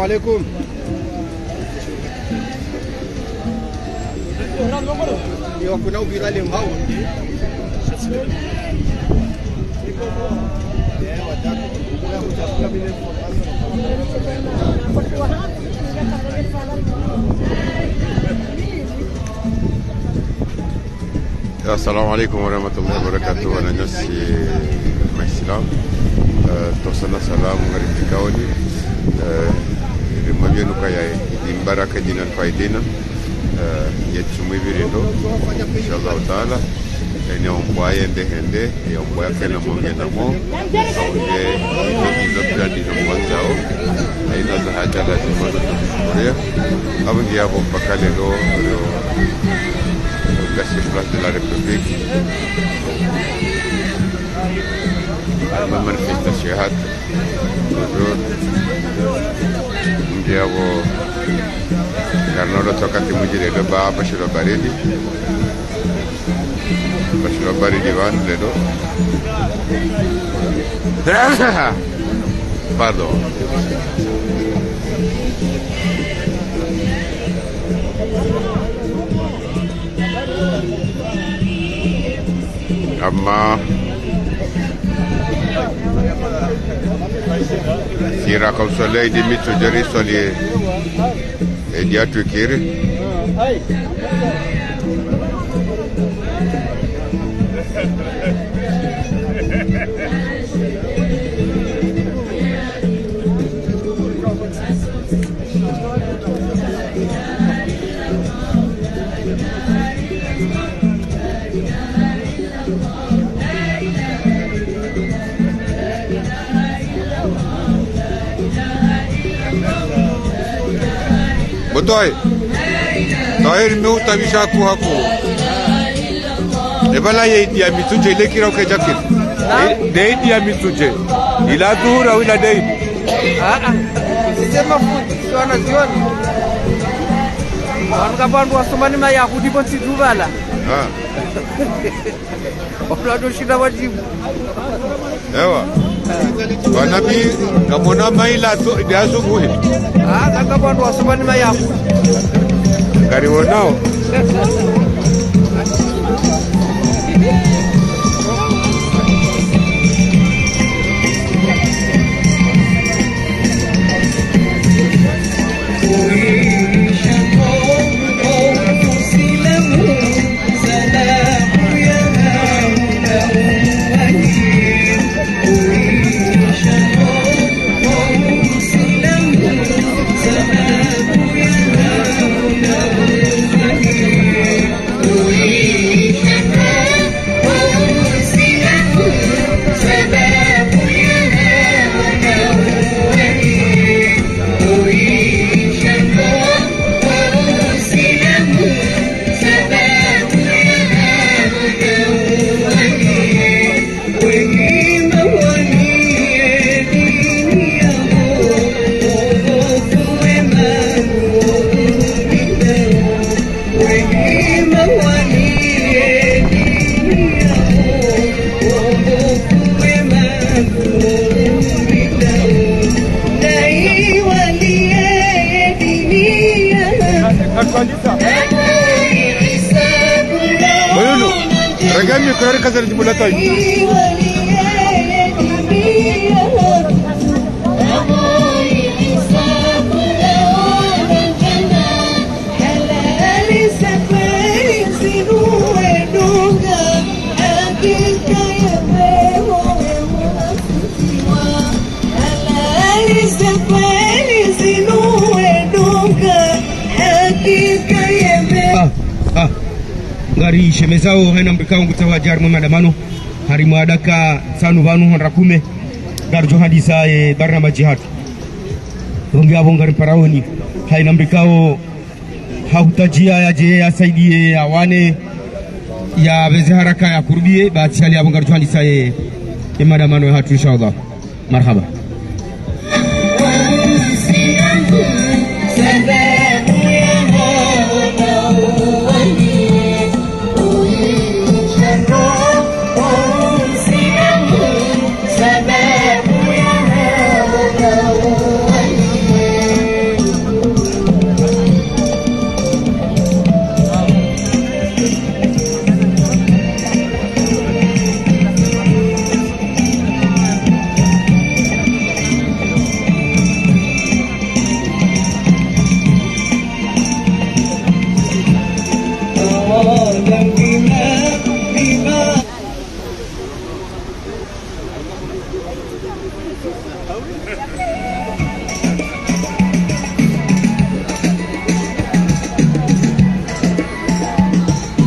Assalamu alaikum. Yo kuna ubirale mbao. Assalamu alaikum warahmatullahi wabarakatuh. Wananyasi Maislam tosana salamu ngaritikaoni rimagenu kaya imbaraka dinan faidina yetsumwe birindo inshallah taala ene ombwaye ndehende yombwa kana mongena mo aunde izo brandi no mwanzao aina za haja la tumono Korea abungi yabo bakale lo place de la République ma manifestation hat ngiabo karnolo tokati mujire do ba bashiro baridi van ledo pardon amma sira comme soleil de mitu jari solie e diatu kiri Botoy, tahir meu tabisha ku haku. Ebala ye dia mituje ile kira ke jakit. Dei dia mituje. Ila dhuhura ila dei. Sema futi sana jioni. Wangabantu wasomani mayahudi bonsi dubala. Oplado shida wajibu. Ewa. Wanabi kamona maila to dia subuhi. Wangabantu wasomani mayahudi. Gari wonao. Bueno, regami kurar kasar jibulata. Ngari shemezao haina mbikao ngutawa jarmu madamano hari mwadaka sanu vanu honra kume garjo hadisa barnama jihad rongi abo ngari paraoni haina mbikao hautajia yaje yasaidie awane ya beze haraka ya kurudie baati hali abo garjo hadisa madamano ya hatu inshallah marhaba.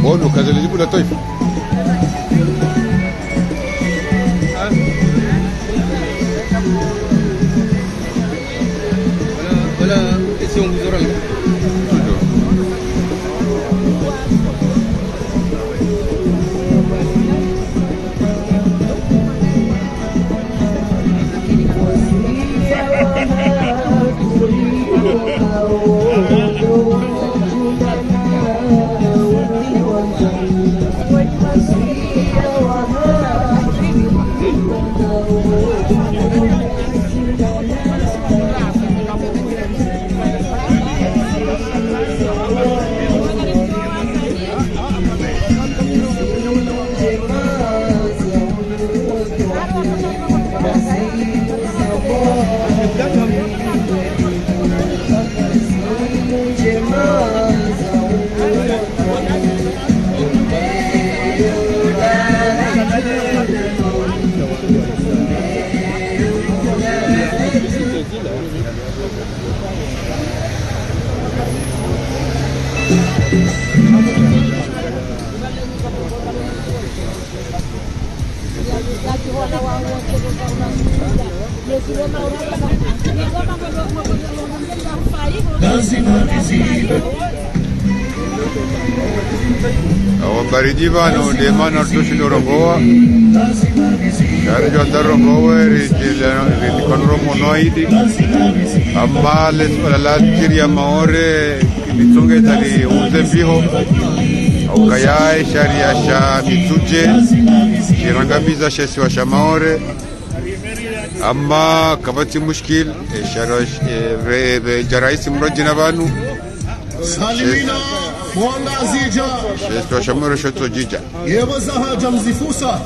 Bono kazi lijibu la taifa. Wala isi yung guzoran. Baridi vano de mana tushi dorongoa. Dari jonda rongoa ri konro monoidi. Amma les la tiria maore bitunge tali uzembiho. Au kayai sharia sha bituje. Shirangamiza shesi wa shamaore. Amma kabati mushkil sharash jaraisi mrajina vanu. Salimina Mwanga Zija Shesto shamura shoto jija Yebo zahaja mzifusa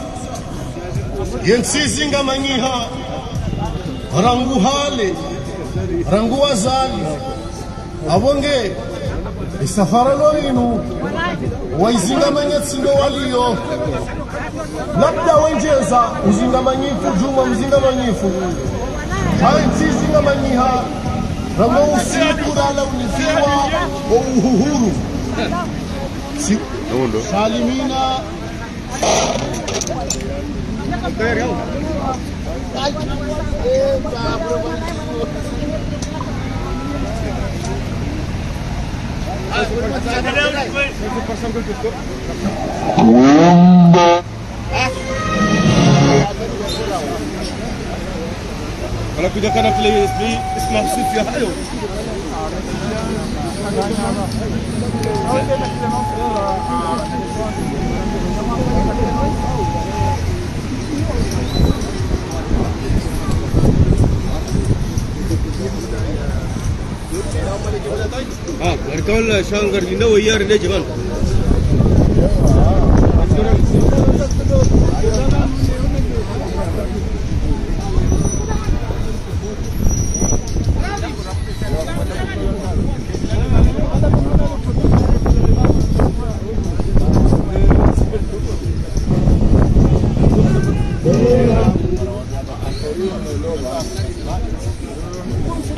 Yensizinga manyiha Rangu hale Rangu wazali Abonge Isafara loinu Waizinga manyatsindo waliyo Labda wenjeza Uzinga manyifu Juma mzinga manyifu Hainsizinga manyiha Rangu usiku dala unifiwa Uhuhuru Salimina Kalau kuda kana play isma khusuf ya hayo. Berkaulah Shanggar Linda Wiyar ini jangan.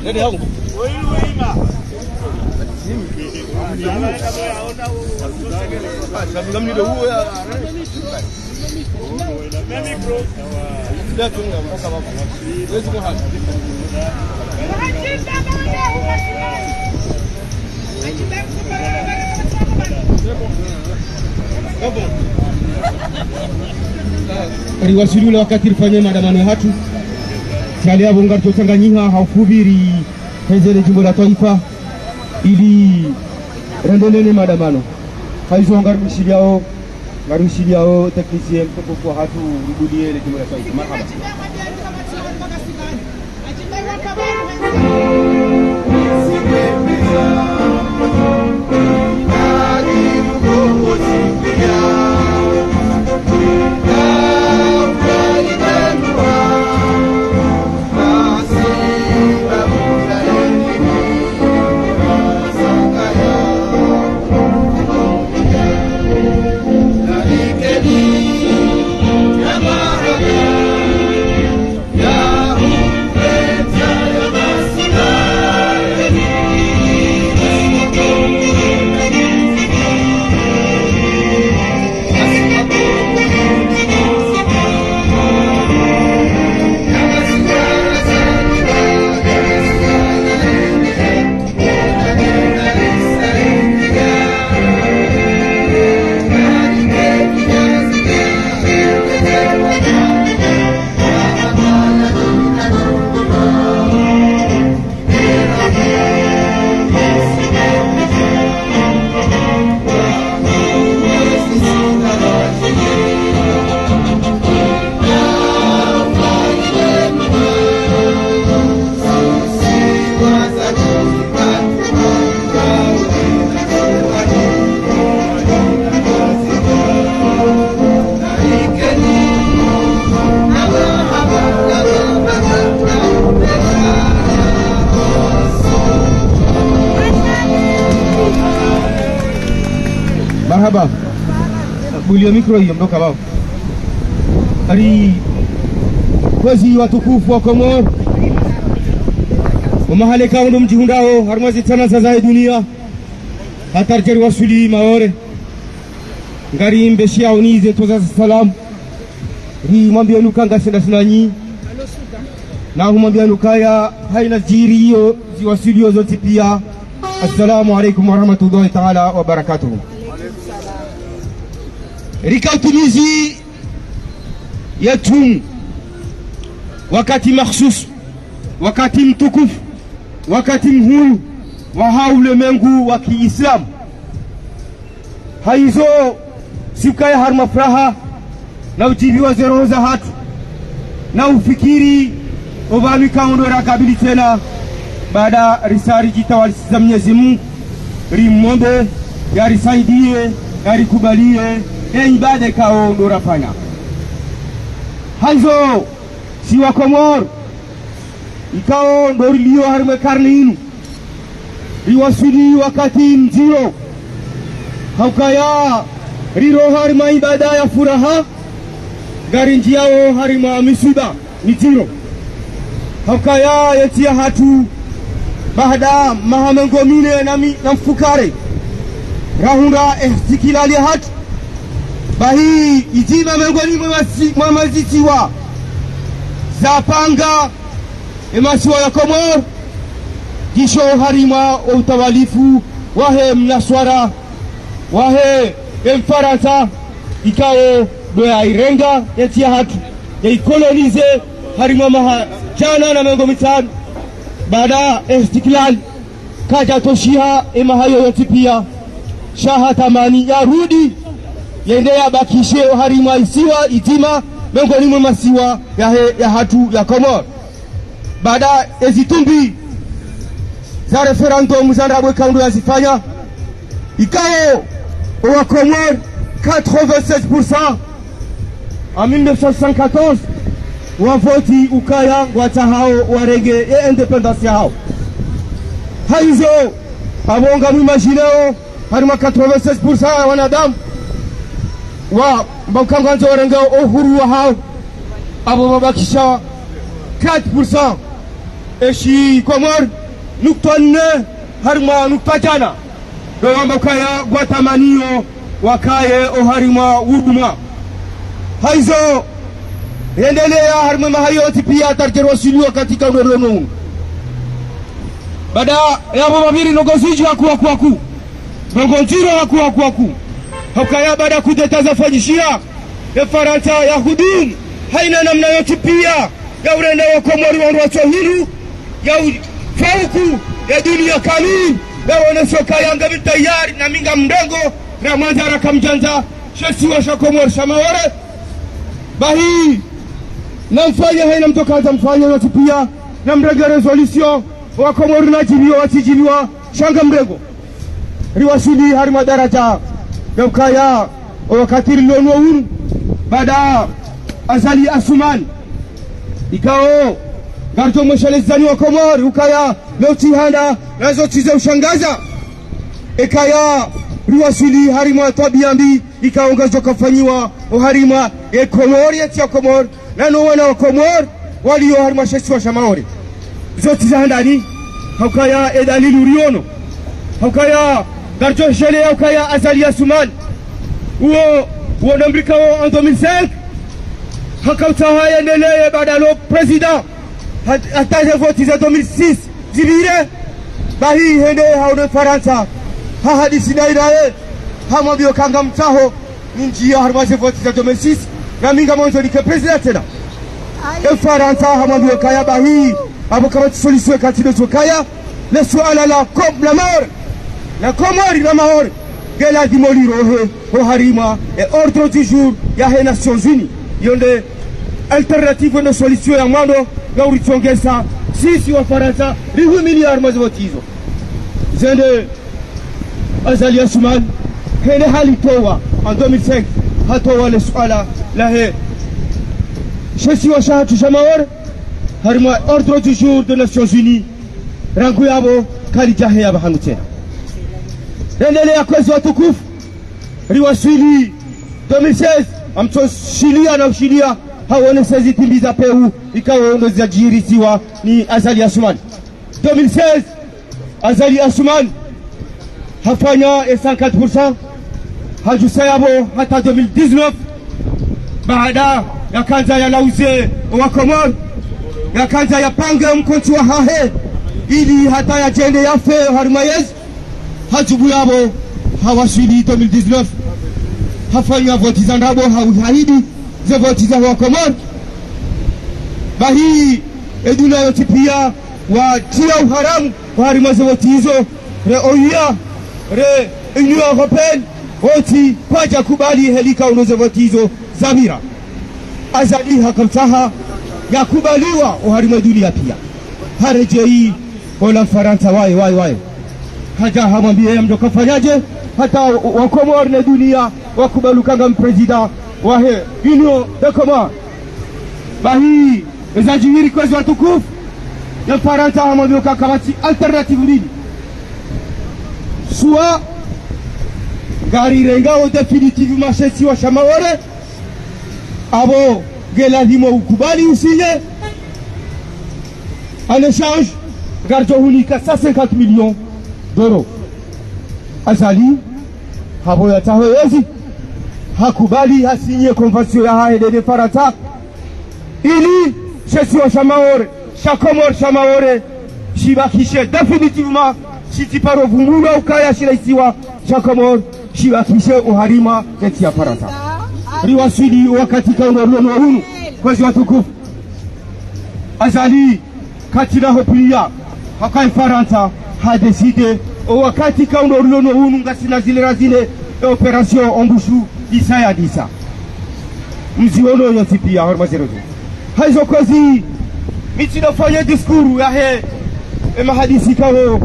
Ini dia. Sebelum ni dulu ya. Dah tu nggak masa apa. Ini semua hal. Riwasiliwa wakati rifanya maandamano hatu Sali ya bunga Tanganyika haufubiri hezele jimbo la taifa ili rendelele maandamano haizo ngarushiliao teknisien kwa hatu ribudie jimbo la taifa. Marhaba. Marhaba. Bulio mikro hiyo mdoka wao. Ari kwezi watukufu wa Komoro. Umahale kaundo mjihundao harmazi tana za dunia. Hatarjeri wasuli maore. Ngari mbeshia unize toza salam. Ri mwambia nukanga senda sinanyi. Na humwambia nukaya haina jiri hiyo ziwasilio zote pia. Assalamu alaikum warahmatullahi ta'ala wa barakatuh. Rika utumizi yetu wakati makhsus, wakati mtukufu, wakati mhuru wa ulimwengu wa Kiislamu. Haizo sikaya harma furaha na ujibiwa zero za hatu na ufikiri obami kaondora kabili tena baada risari jitawali za Mwenyezi Mungu rimombe yarisaidie yarikubalie ibada kaondora fanya hanzo si wa Komoro ikao ndoriliyo harme karne inu riwasili wakati mzio haukaya riro harma ibada ya furaha gari njiao harima misiba mitiro haukaya yetia hatu baada mahamengomine na mfukare rahunda istikilali hatu bahi itima mengoni mwamazitiwa zapanga emasiwa ya Komoro jisho harima utawalifu wahe mnaswara wahe mfaransa ikao doya irenga yetia hatu ya ikolonize harima maha jana na mengo mitano baada istiklal kaja toshiha emahayo yote pia shaha tamani ya rudi yendea bakishe harima isiwa itima miongoni mwa masiwa ya hatu ya Komoro baada ezitumbi za referendum za ndabwe kaundo yazifanya ikao wa Komoro 96% en 1974 wavoti ukaya watahao warege ya independence yao haizo abonga mwimajineo harima 96% wanadamu wa mbakanganzo warenge uhuru wa hao abo mabakisha 4% eshi Komoro nukta nne harima nukta jana do mbakaya gwatamanio wakaye oharima huduma haizo endelea harima mahayoti pia tarjerosiliwa katika urono baada ya mabiri nogoziju hakuwaku ngonjiro hakuwaku hakaya baada kudetaza fanyishia ya Faransa ya hudum haina namna yote pia ya urenda wa Komoro wa Rwachhiru ya fauku ya dunia kamili ya wanasoka yanga bitayari na minga mdogo na manzara kamjanja shesi wa Komoro shamaware bahi na mfanya haina mtokaza mfanya yote pia na mrega resolution wa Komoro na jiliwa watijiliwa shanga mrego riwasili harima daraja ya ukaya wakati lilonwa unu baada azali asuman ikao garjo mweshalezani wa Komoro ukaya meutihanda nazo tize ushangaza ikaya riwasili harima tabiambi ikaongazo kafanyiwa harima ya Komoro ya Komoro nano wana wa Komoro walio harima shesi wa shamaori zote za handani haukaya edalili uriono haukaya garjo shele haukaya azali asuman uo nambrika en 2005 hakautaha yendeleye baada lo president hataje voti za 2006 zibire bahi hende haone Faransa hahadisi na irae hamwambio kanga mtaho njia harmaje voti za 2006 na minga mwanzo like president tena Faransa hamwambio kaya bahi abo kama solution katilo tukaya le suala la mort la Komoro na mahor gela dimoliro ho harima et ordre du jour ya he Nations Unies yonde alternative na solution ya mwando na urichongeza sisi wa Faransa rihumili armazotizo zende azali asuman hene halitowa en 2005 hatowa le suala la he shesi wa shahatu shamawar harima ordre du jour de Nations Unies rangu yabo kali jahe yaba hanu tena endelea kwezi watukufu riwasili 2016 amtoshilia na ushilia haone sezi timbiza peu ikawa ndo zajirisiwa ni Azali Assoumani. 2016 Azali Assoumani hafanya 54% hajusayabo hata 2019 baada ya kanza ya lauze wa Komoro ya kanza ya pange mkonchi wa hahe ili hata ya jende ya fe harimayez hajubu yabo hawasili 2019 hafanya voti za ndabo hauhaidi za voti za wa Komoro bahi eduna yote pia watia uharamu wa harimaze voti hizo re oia re Union Européenne voti kwaja kubali helika unoze voti hizo Zamira Azali hakamtaha ya kubaliwa uharima dunia pia harejei wala Faransa wae haja hamwambie mdo kafanyaje hata wakomor na dunia wakubalukanga mprezida wahe Union de Comore bahi ezajiri kwezi watukufu ya Faransa hamwambie kakamati alternative mbili soit gari rengao definitive mashesi wa Shamawore abo gelazima ukubali usinye en échange garjo hunika 150 millions d'euros. Azali habo yatawezi hakubali hasinye konvensio ya haede Faransa ili shesi wa Shamawore Shakomor Shamawore shibakishe definitivement shitiparo vumula ukaya shilaisiwa Shakomor shibakishe uharima eti ya Faransa riwasili wakati kaundarulo na hunu kwezi watukufu Azali katina hopilia hakai Faransa hadeside wakati kaundarulo na hunu ngasina zile razile operasyon ombushu isaya disa mziono yote pia hormazerozo haizo kwezi mitinofanya diskuru ya he mahadisi kao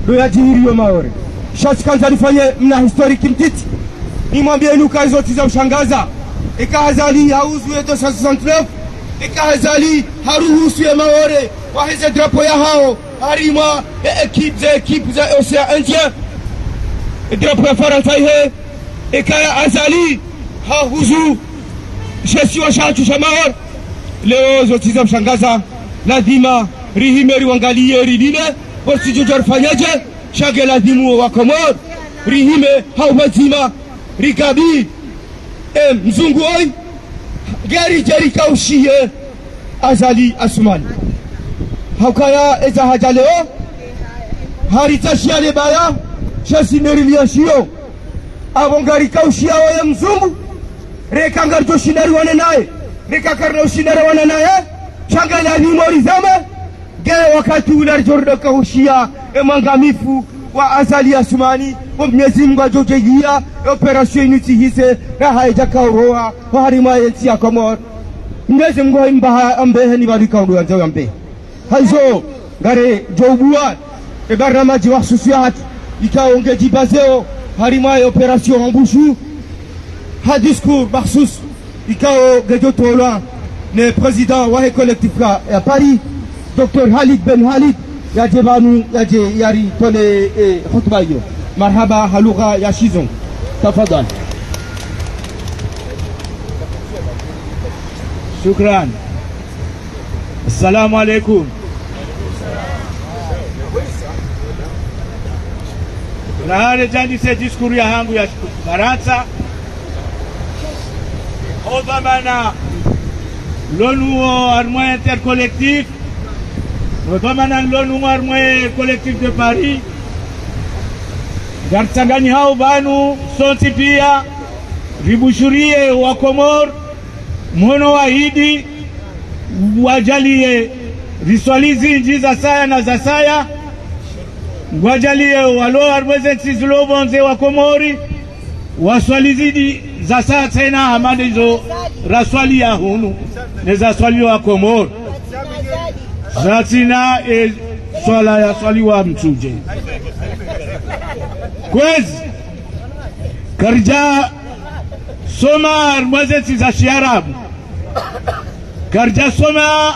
do ya jihiri yo maore shati kanza nifanye mna historiki mtiti nimwambie nuka hizo tiza ushangaza ika Azali hauzu yeto 69 ika Azali haruhusu ya maore waheze drapo ya hao harima ekipe za Océan Indien drapo ya Faransa ihe ika Azali hauzu shesi wa shatu shamaor leo zote za ushangaza lazima rihimeri wangalie ridine wasi jojor fanyaje shage lazimu wa Komoro rihime hawazima rikabi mzungu oi gari jeri kaushie Azali Assoumani haukaya eza haja leo haritashia lebaya shasi nerilia shio avongari kaushia oye mzungu reka ngarjo shinari wane nae reka karno shinari wane nae shanga lazima rizame ge wakati ularjordo kaushia emangamifu wa Azali Assoumani wa Mwenyezi Mungu ajojejia operasyon inutihise na haija kauroa wa harima yensi ya Komoro Mwenyezi Mungu imbaha ambehe ni barika undu yanzao ambehe haizo gare joubua barnamaji wa susiyat ikaonge jibazeo harima operasyon ombushu ha discours baksus ikao gejotola ne président wa collectif ya Paris Dr. Khalid Ben Khalid yaje banu yaje yari tole khutba hiyo marhaba halugha ya shizon tafadhali shukran assalamu alaikum rahale jani se diskuru ya hangu ya Faransa odamana l'ONU armée intercollectif Notamment l'ONU armée collectif de Paris Garsangani hao banu soti pia ribushurie wa Komoro mhono wahidi wajalie riswalizi nji za saya na za saya wajalie walo arwezeti zilobonze wa Komori waswalizidi za saya tena hamadi zo raswali ya hunu neza swali wa Komoro zatina swala ya swali wa mtuje kwezi karja soma mwezeti za shiarabu karja soma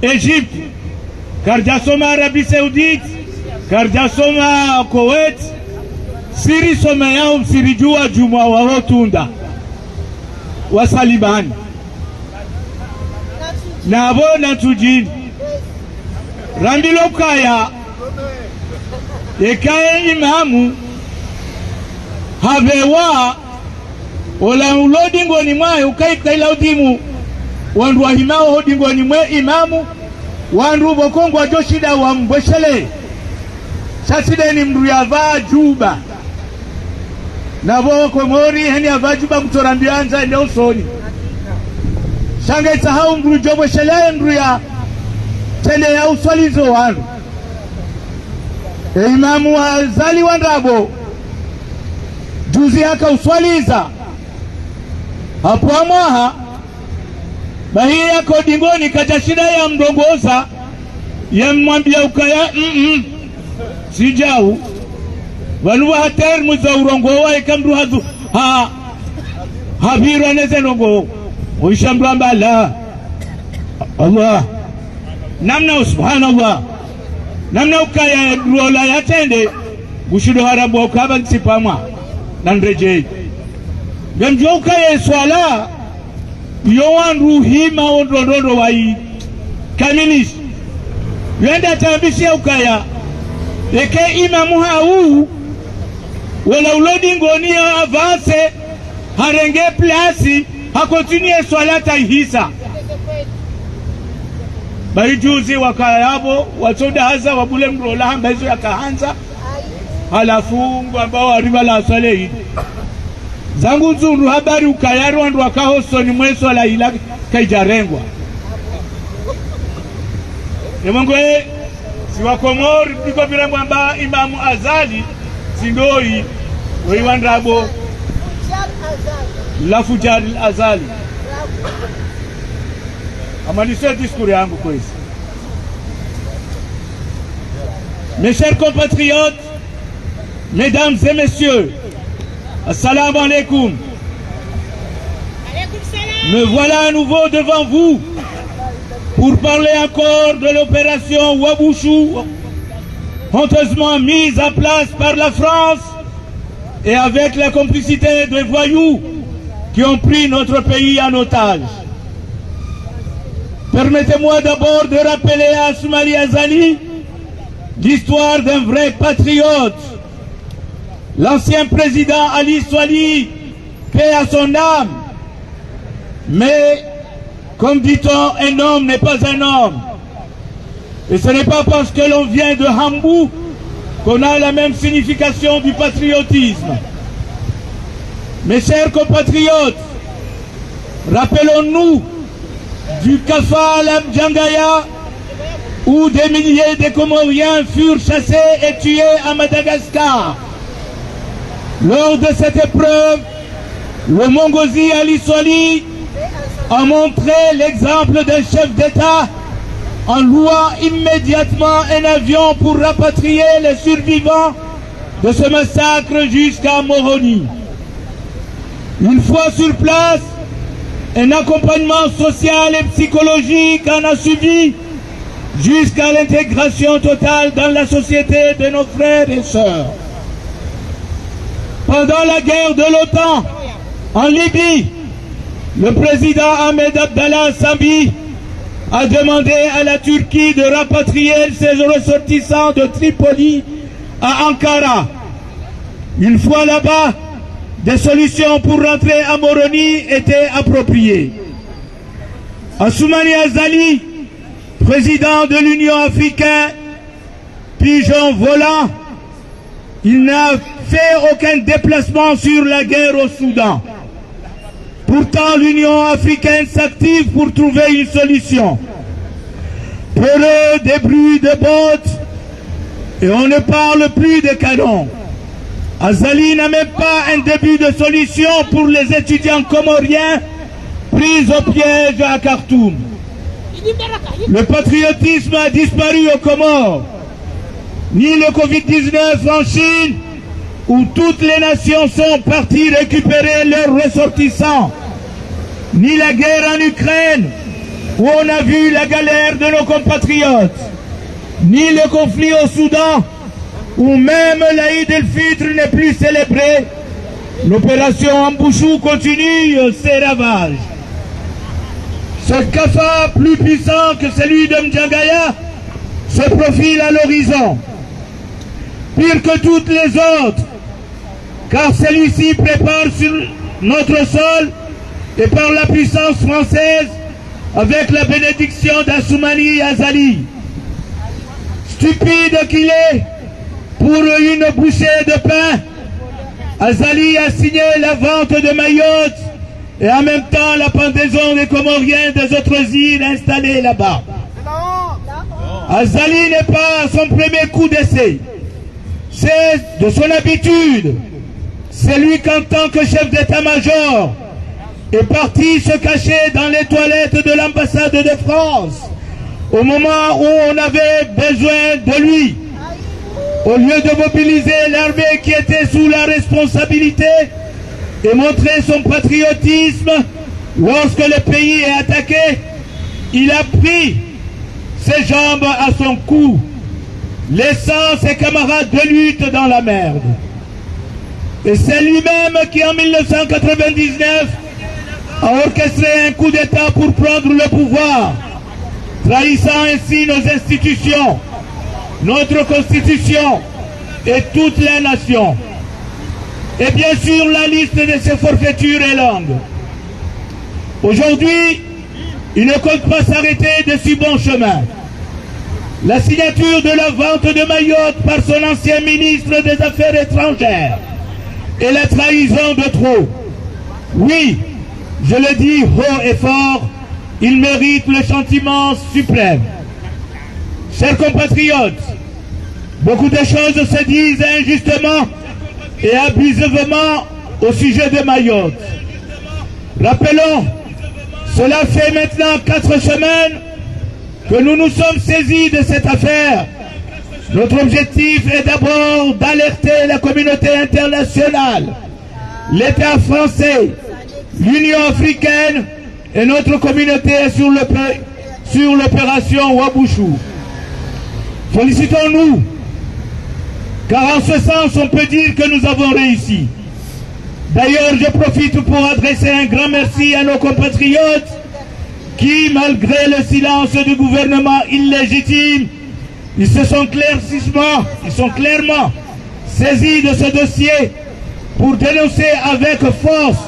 Egypt karja soma Arabie Saoudite karja soma Kuwait siri some yao msirijua jumwa wahotunda wasalibani nabo natujini rambilo kaya ekaye imamu havewa ola ulodingoni mwae ukaikaila udimu wandu wahimao hodingoni mwe imamu wandu bokongwa joshida wa mbweshele saside ni mndu yavaa juba nabo Komori heni yavaa juba kutorambianza ende usoni shanga isahau mndu jobweshele mndu ya tende ya uswalizo wandu imamu wa zali wandabo juzi haka uswaliza hapo amwaha bahia yako dingoni kaja shida ya mdongoza ya mwambia ukaya sijau waluwa hatermu za urongowa ikamdu hazu habiru aneze nongo uishamdu ambala Allah namna subhanallah namna ukaya rola yatende gushudo harabu ukaba nsipamwa nanrejei gamjua ukaya swala yowandu hima ondondondo wai kamilis yenda tambishia ukaya eke imamu hau wala ulodingoni avance harenge plasi hakontinue swala taihisa baijuzi wakayabo wasoda haza wabule mrola hamba hizo yakahanza halafu ambao arriba la swale hii zangu nzuru habari ukayari wandu wakahoso ni mweso la ila kaijarengwa Nemongwe si wa Komori ndiko bila mwamba Imamu Azali sindoi wei wandrabo la Fujari Azali amalise discours yangu kwezi. Mes chers compatriotes, mesdames et messieurs, assalamu alaikum. Me voilà à nouveau devant vous pour parler encore de l'opération Wabouchou, honteusement mise en place par la France et avec la complicité de voyous qui ont pris notre pays en otage. Permettez-moi d'abord de rappeler à Soumari Azali l'histoire d'un vrai patriote. L'ancien président Ali Swali, paix à son âme. Mais, comme dit-on, un homme n'est pas un homme. Et ce n'est pas parce que l'on vient de Hambou qu'on a la même signification du patriotisme. Mes chers compatriotes, rappelons-nous du Kafal Mdjangaya où des milliers de Comoriens furent chassés et tués à Madagascar. Lors de cette épreuve, le Mongozi Ali Swali a montré l'exemple d'un chef d'État en louant immédiatement un avion pour rapatrier les survivants de ce massacre jusqu'à Moroni. Une fois sur place, un accompagnement social et psychologique en a suivi jusqu'à l'intégration totale dans la société de nos frères et sœurs. Pendant la guerre de l'OTAN en Libye, le président Ahmed Abdallah Sambi a demandé à la Turquie de rapatrier ses ressortissants de Tripoli à Ankara. Une fois là-bas, des solutions pour rentrer à Moroni étaient appropriées. Assoumani Azali, président de l'Union africaine, pigeon volant, il n'a fait aucun déplacement sur la guerre au Soudan. Pourtant, l'Union africaine s'active pour trouver une solution. Peureux des bruits de bottes, et on ne parle plus de canons. Azali n'a même pas un début de solution pour les étudiants comoriens pris au piège à Khartoum. Le patriotisme a disparu aux Comores. Ni le Covid-19 en Chine, où toutes les nations sont parties récupérer leurs ressortissants, ni la guerre en Ukraine, où on a vu la galère de nos compatriotes, ni le conflit au Soudan, où même l'Aïd el-Fitr n'est plus célébré, l'opération Ambouchou continue ses ravages. Ce cafard plus puissant que celui de Mdjangaya se profile à l'horizon. Pire que toutes les autres, car celui-ci prépare sur notre sol et par la puissance française avec la bénédiction d'Assoumani Azali. Stupide qu'il est, pour une bouchée de pain, Azali a signé la vente de Mayotte et en même temps la pendaison des Comoriens des autres îles installées là-bas. Azali n'est pas à son premier coup d'essai. C'est de son habitude. C'est lui qu'en tant que chef d'état-major est parti se cacher dans les toilettes de l'ambassade de France au moment où on avait besoin de lui. Au lieu de mobiliser l'armée qui était sous la responsabilité et montrer son patriotisme lorsque le pays est attaqué, il a pris ses jambes à son cou, laissant ses camarades de lutte dans la merde. Et c'est lui-même qui en 1999 a orchestré un coup d'État pour prendre le pouvoir, trahissant ainsi nos institutions, notre constitution et toute la nation. Et bien sûr, la liste de ces forfaitures est longue. Aujourd'hui, il ne compte pas s'arrêter de si bon chemin. La signature de la vente de Mayotte par son ancien ministre des Affaires étrangères et la trahison de trop. Oui, je le dis haut et fort, il mérite le châtiment suprême. Chers compatriotes, beaucoup de choses se disent injustement et abusivement au sujet de Mayotte. Rappelons, cela fait maintenant 4 semaines que nous nous sommes saisis de cette affaire. Notre objectif est d'abord d'alerter la communauté internationale, l'État français, l'Union africaine et notre communauté sur l'opération Wabouchou. Félicitons-nous, car en ce sens on peut dire que nous avons réussi. D'ailleurs, je profite pour adresser un grand merci à nos compatriotes qui, malgré le silence du gouvernement illégitime, ils sont clairement saisis de ce dossier pour dénoncer avec force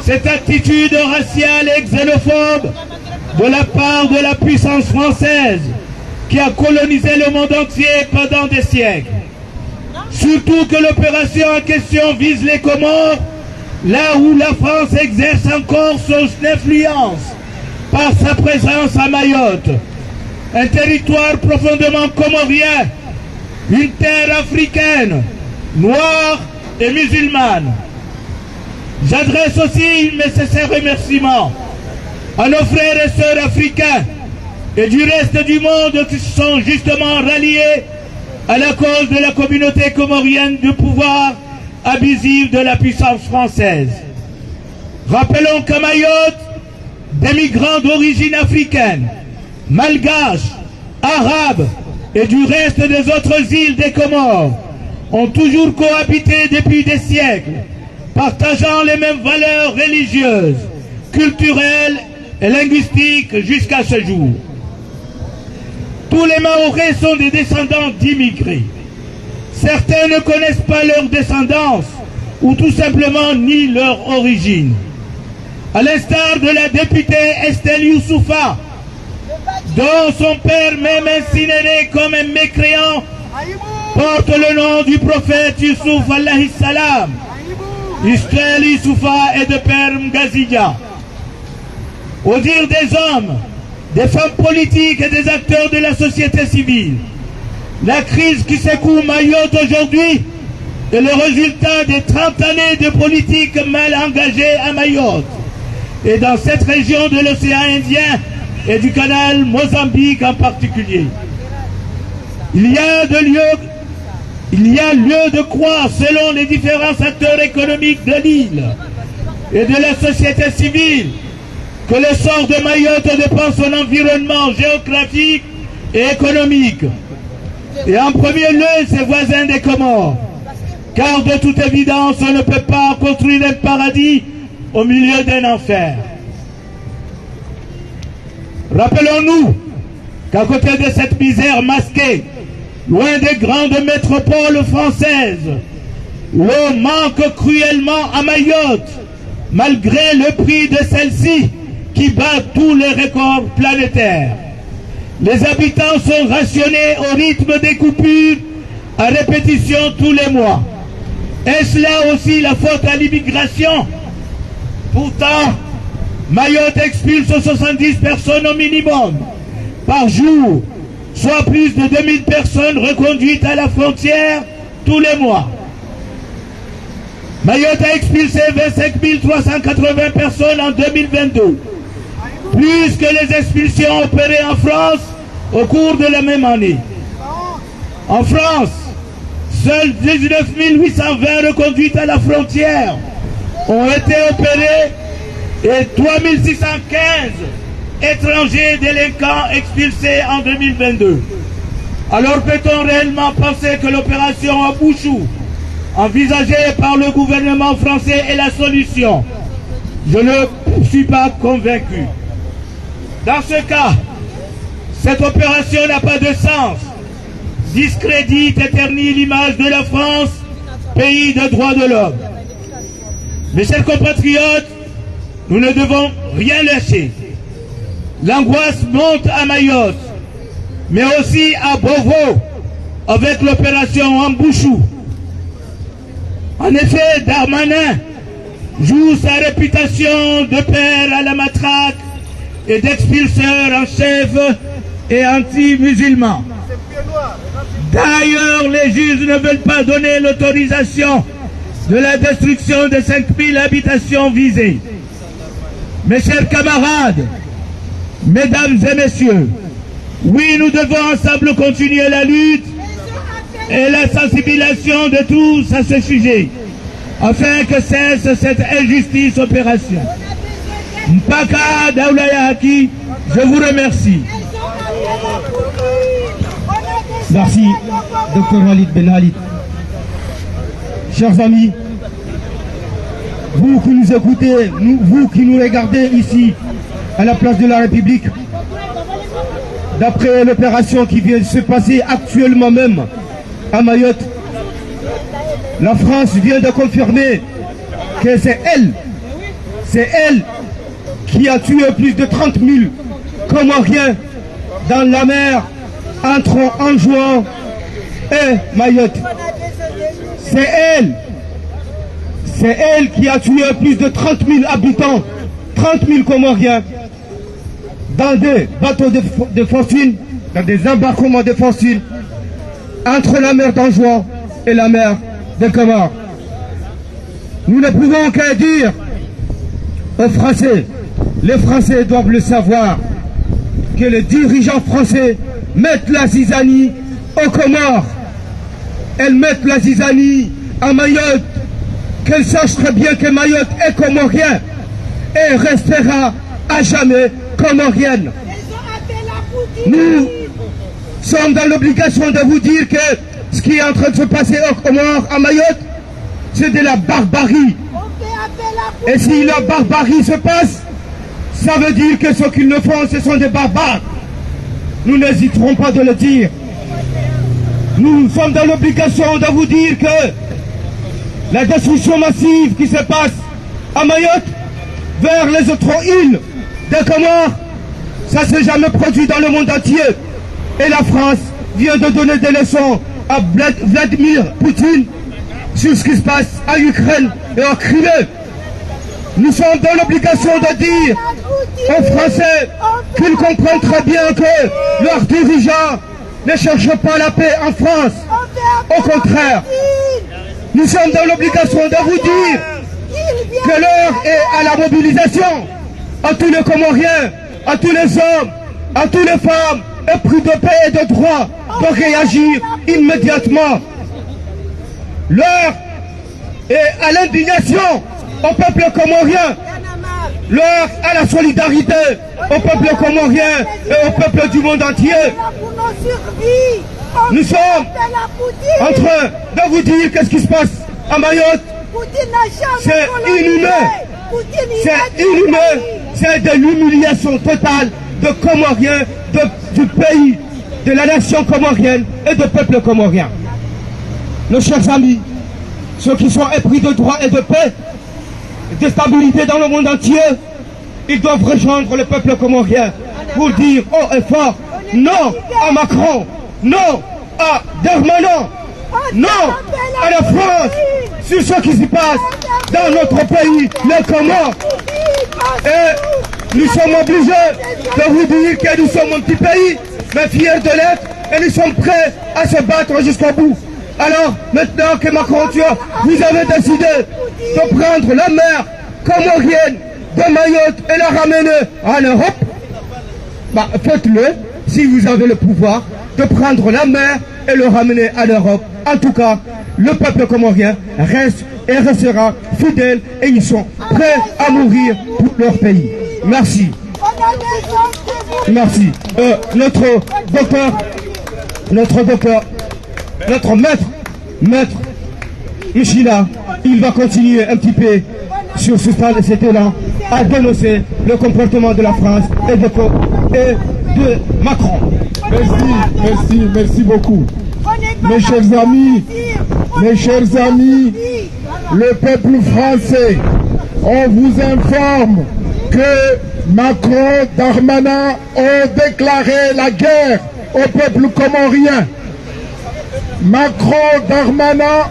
cette attitude raciale et xénophobe de la part de la puissance française qui a colonisé le monde entier pendant des siècles. Surtout que l'opération en question vise les Comores, là où la France exerce encore son influence par sa présence à Mayotte, un territoire profondément comorien, une terre africaine, noire et musulmane. J'adresse aussi un nécessaire remerciement à nos frères et sœurs africains et du reste du monde qui se sont justement ralliés à la cause de la communauté comorienne du pouvoir abusif de la puissance française. Rappelons qu'à Mayotte, des migrants d'origine africaine, malgaches, arabes et du reste des autres îles des Comores ont toujours cohabité depuis des siècles, partageant les mêmes valeurs religieuses, culturelles et linguistiques jusqu'à ce jour. Tous les Mahorais sont des descendants d'immigrés. Certains ne connaissent pas leur descendance ou tout simplement nient leur origine. À l'instar de la députée Estelle Youssoufa, dont son père, même incinéré comme un mécréant, porte le nom du prophète Youssouf alayhi salam. Estelle Youssoufa est de père Mgazidia. Au dire des hommes, des femmes politiques et des acteurs de la société civile, la crise qui secoue Mayotte aujourd'hui est le résultat des 30 années de politique mal engagée à Mayotte et dans cette région de l'océan Indien et du canal Mozambique en particulier. Il y a lieu de croire, selon les différents acteurs économiques de l'île et de la société civile, que le sort de Mayotte dépend de son environnement géographique et économique. et en premier lieu ses voisins des Comores. Car de toute évidence, on ne peut pas construire un paradis au milieu d'un enfer. Rappelons-nous qu'à côté de cette misère masquée, loin des grandes métropoles françaises, l'eau manque cruellement à Mayotte, malgré le prix de celle-ci qui bat tous les records planétaires. Les habitants sont rationnés au rythme des coupures à répétition tous les mois. Est-ce là aussi la faute à l'immigration? Pourtant, Mayotte expulse 70 personnes au minimum par jour, soit plus de 2000 personnes reconduites à la frontière tous les mois. Mayotte a expulsé 25 380 personnes en 2022, plus que les expulsions opérées en France au cours de la même année. En France, seuls 19 820 reconduites à la frontière ont été opérées et 3 615 étrangers délinquants expulsés en 2022. Alors peut-on réellement penser que l'opération Ambouchou, envisagée par le gouvernement français, est la solution? Je ne suis pas convaincu. Dans ce cas, cette opération n'a pas de sens, discrédite et ternit l'image de la France, pays de droits de l'homme. Mes chers compatriotes, nous ne devons rien lâcher. L'angoisse monte à Mayotte, mais aussi à Bovo, avec l'opération Ambouchou. En effet, Darmanin joue sa réputation de père à la matraque et d'expulseur en chef et anti-musulman. D'ailleurs, les juges ne veulent pas donner l'autorisation de la destruction de 5000 habitations visées. Mes chers camarades, mesdames et messieurs, oui, nous devons ensemble continuer la lutte et la sensibilisation de tous à ce sujet, afin que cesse cette injustice opération. Mpaka Daoulaya Haki, je vous remercie. Merci, Dr Walid Ben Khalid. Chers amis, vous qui nous écoutez, vous qui nous regardez ici, à la place de la République, d'après l'opération qui vient de se passer actuellement même à Mayotte, la France vient de confirmer que c'est elle qui a tué plus de 30 000 Comoriens dans la mer entre Anjouan et Mayotte. C'est elle qui a tué plus de 30 000 habitants, 30 000 Comoriens, dans des bateaux de fortune, dans des embarquements de fortune, entre la mer d'Anjouan et la mer de Comores. Nous ne pouvons qu'à dire aux Français, les Français doivent le savoir, que les dirigeants français mettent la zizanie aux Comores. Elles mettent la zizanie à Mayotte. Qu'elles sachent très bien que Mayotte est comorien et restera à jamais comorienne. Nous sommes dans l'obligation de vous dire que ce qui est en train de se passer aux Comores, à Mayotte, c'est de la barbarie. Et si la barbarie se passe, ça veut dire que ce qu'ils ne font, ce sont des barbares. Nous n'hésiterons pas de le dire. Nous sommes dans l'obligation de vous dire que la destruction massive qui se passe à Mayotte vers les autres îles des Comores, ça ne s'est jamais produit dans le monde entier. Et la France vient de donner des leçons à Vladimir Poutine sur ce qui se passe en Ukraine et en Crimée. Nous sommes dans l'obligation de dire aux Français qu'ils comprennent très bien que leurs dirigeants ne cherchent pas la paix en France. Au contraire, nous sommes dans l'obligation de vous dire que l'heure est à la mobilisation, à tous les Comoriens, à tous les hommes, à toutes les femmes, épris de paix et de droit, de réagir immédiatement. L'heure est à l'indignation au peuple comorien, l'heure à la solidarité au peuple comorien et au peuple du monde entier. Nous sommes en train de vous dire qu'est-ce qui se passe à Mayotte. C'est inhumain. C'est inhumain. C'est de l'humiliation totale de Comoriens, du pays, de la nation comorienne et du peuple comorien. Nos chers amis, ceux qui sont épris de droit et de paix, de stabilité dans le monde entier, ils doivent rejoindre le peuple comorien pour dire haut et fort non à Macron, non à Darmanin, non à la France sur ce qui se passe dans notre pays, les Comores. Et nous sommes obligés de vous dire que nous sommes un petit pays, mais fiers de l'être, et nous sommes prêts à se battre jusqu'au bout. Alors, maintenant que Macron, vous avez décidé de prendre la mer comorienne de Mayotte et la ramener en Europe, bah, faites-le si vous avez le pouvoir de prendre la mer et le ramener à l'Europe. En tout cas, le peuple comorien reste et restera fidèle et ils sont prêts à mourir pour leur pays. Merci. Merci. Notre maître Michila, il va continuer un petit peu sur ce stade et cet élan à dénoncer le comportement de la France et de Macron. Merci beaucoup. Mes chers amis, le peuple français, on vous informe que Macron, Darmanin ont déclaré la guerre au peuple comorien. Macron, Darmanin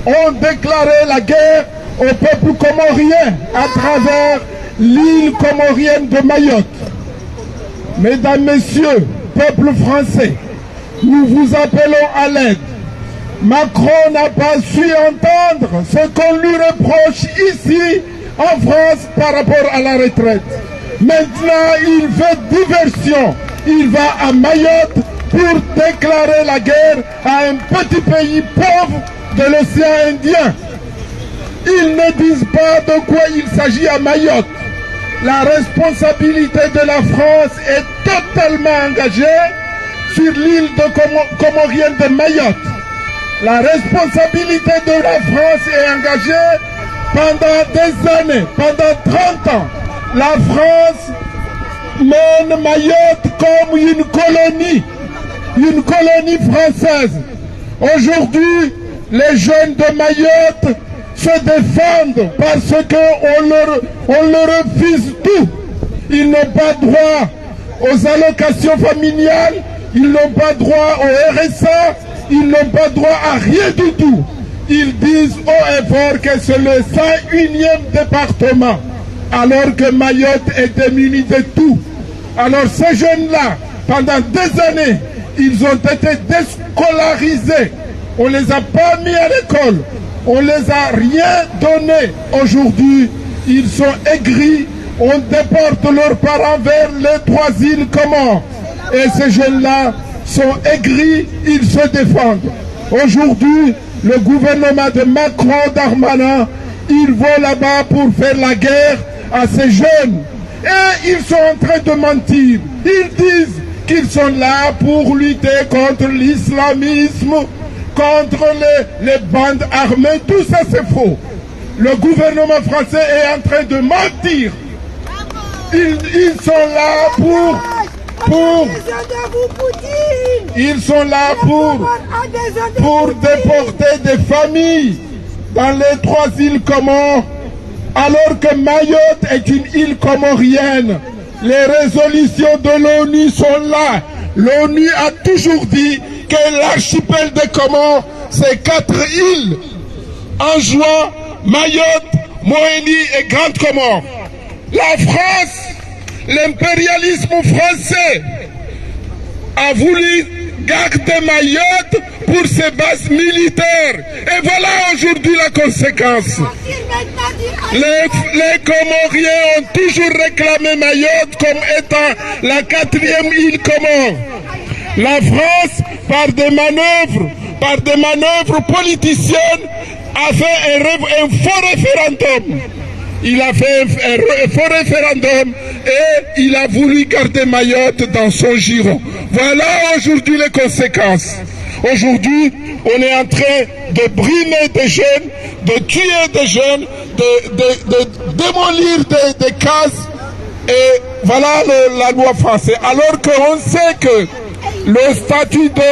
ont déclaré la guerre au peuple comorien à travers l'île comorienne de Mayotte. Mesdames, Messieurs, peuple français, nous vous appelons à l'aide. Macron n'a pas su entendre ce qu'on lui reproche ici en France par rapport à la retraite. Maintenant, il fait diversion. Il va à Mayotte pour déclarer la guerre à un petit pays pauvre de l'océan Indien. Ils ne disent pas de quoi il s'agit à Mayotte. La responsabilité de la France est totalement engagée sur l'île comorienne de Mayotte. La responsabilité de la France est engagée pendant des années, pendant 30 ans. La France mène Mayotte comme une colonie française. Aujourd'hui, les jeunes de Mayotte se défendent parce qu'on leur refuse tout. Ils n'ont pas droit aux allocations familiales, ils n'ont pas droit au RSA, ils n'ont pas droit à rien du tout. Ils disent haut et fort que c'est le 101e département, alors que Mayotte est démunie de tout. Alors ces jeunes-là, pendant des années, ils ont été déscolarisés. On ne les a pas mis à l'école. On ne les a rien donné. Aujourd'hui, ils sont aigris. On déporte leurs parents vers les 3 îles Comores. Et ces jeunes-là sont aigris, ils se défendent. Aujourd'hui, le gouvernement de Macron, Darmanin, ils vont là-bas pour faire la guerre à ces jeunes. Et ils sont en train de mentir. Ils disent qu'ils sont là pour lutter contre l'islamisme, contre les bandes armées. Tout ça, c'est faux. Le gouvernement français est en train de mentir. Ils sont là pour déporter des familles dans les 3 îles Comores, alors que Mayotte est une île comorienne. Les résolutions de l'ONU sont là. L'ONU a toujours dit que l'archipel des Comores, c'est 4 îles. Anjouan, Mayotte, Mohéli et Grande Comore. La France, l'impérialisme français, a voulu garder Mayotte pour ses bases militaires. Et voilà aujourd'hui la conséquence. Les Comoriens ont toujours réclamé Mayotte comme étant la 4e île Comore. La France, par des manœuvres politiciennes, a fait un faux référendum. Il a fait un faux référendum et il a voulu garder Mayotte dans son giron. Voilà aujourd'hui les conséquences. Aujourd'hui, on est en train de brimer des jeunes, de tuer des jeunes, de démolir des cases. Et voilà la loi française. Alors qu'on sait que le statut de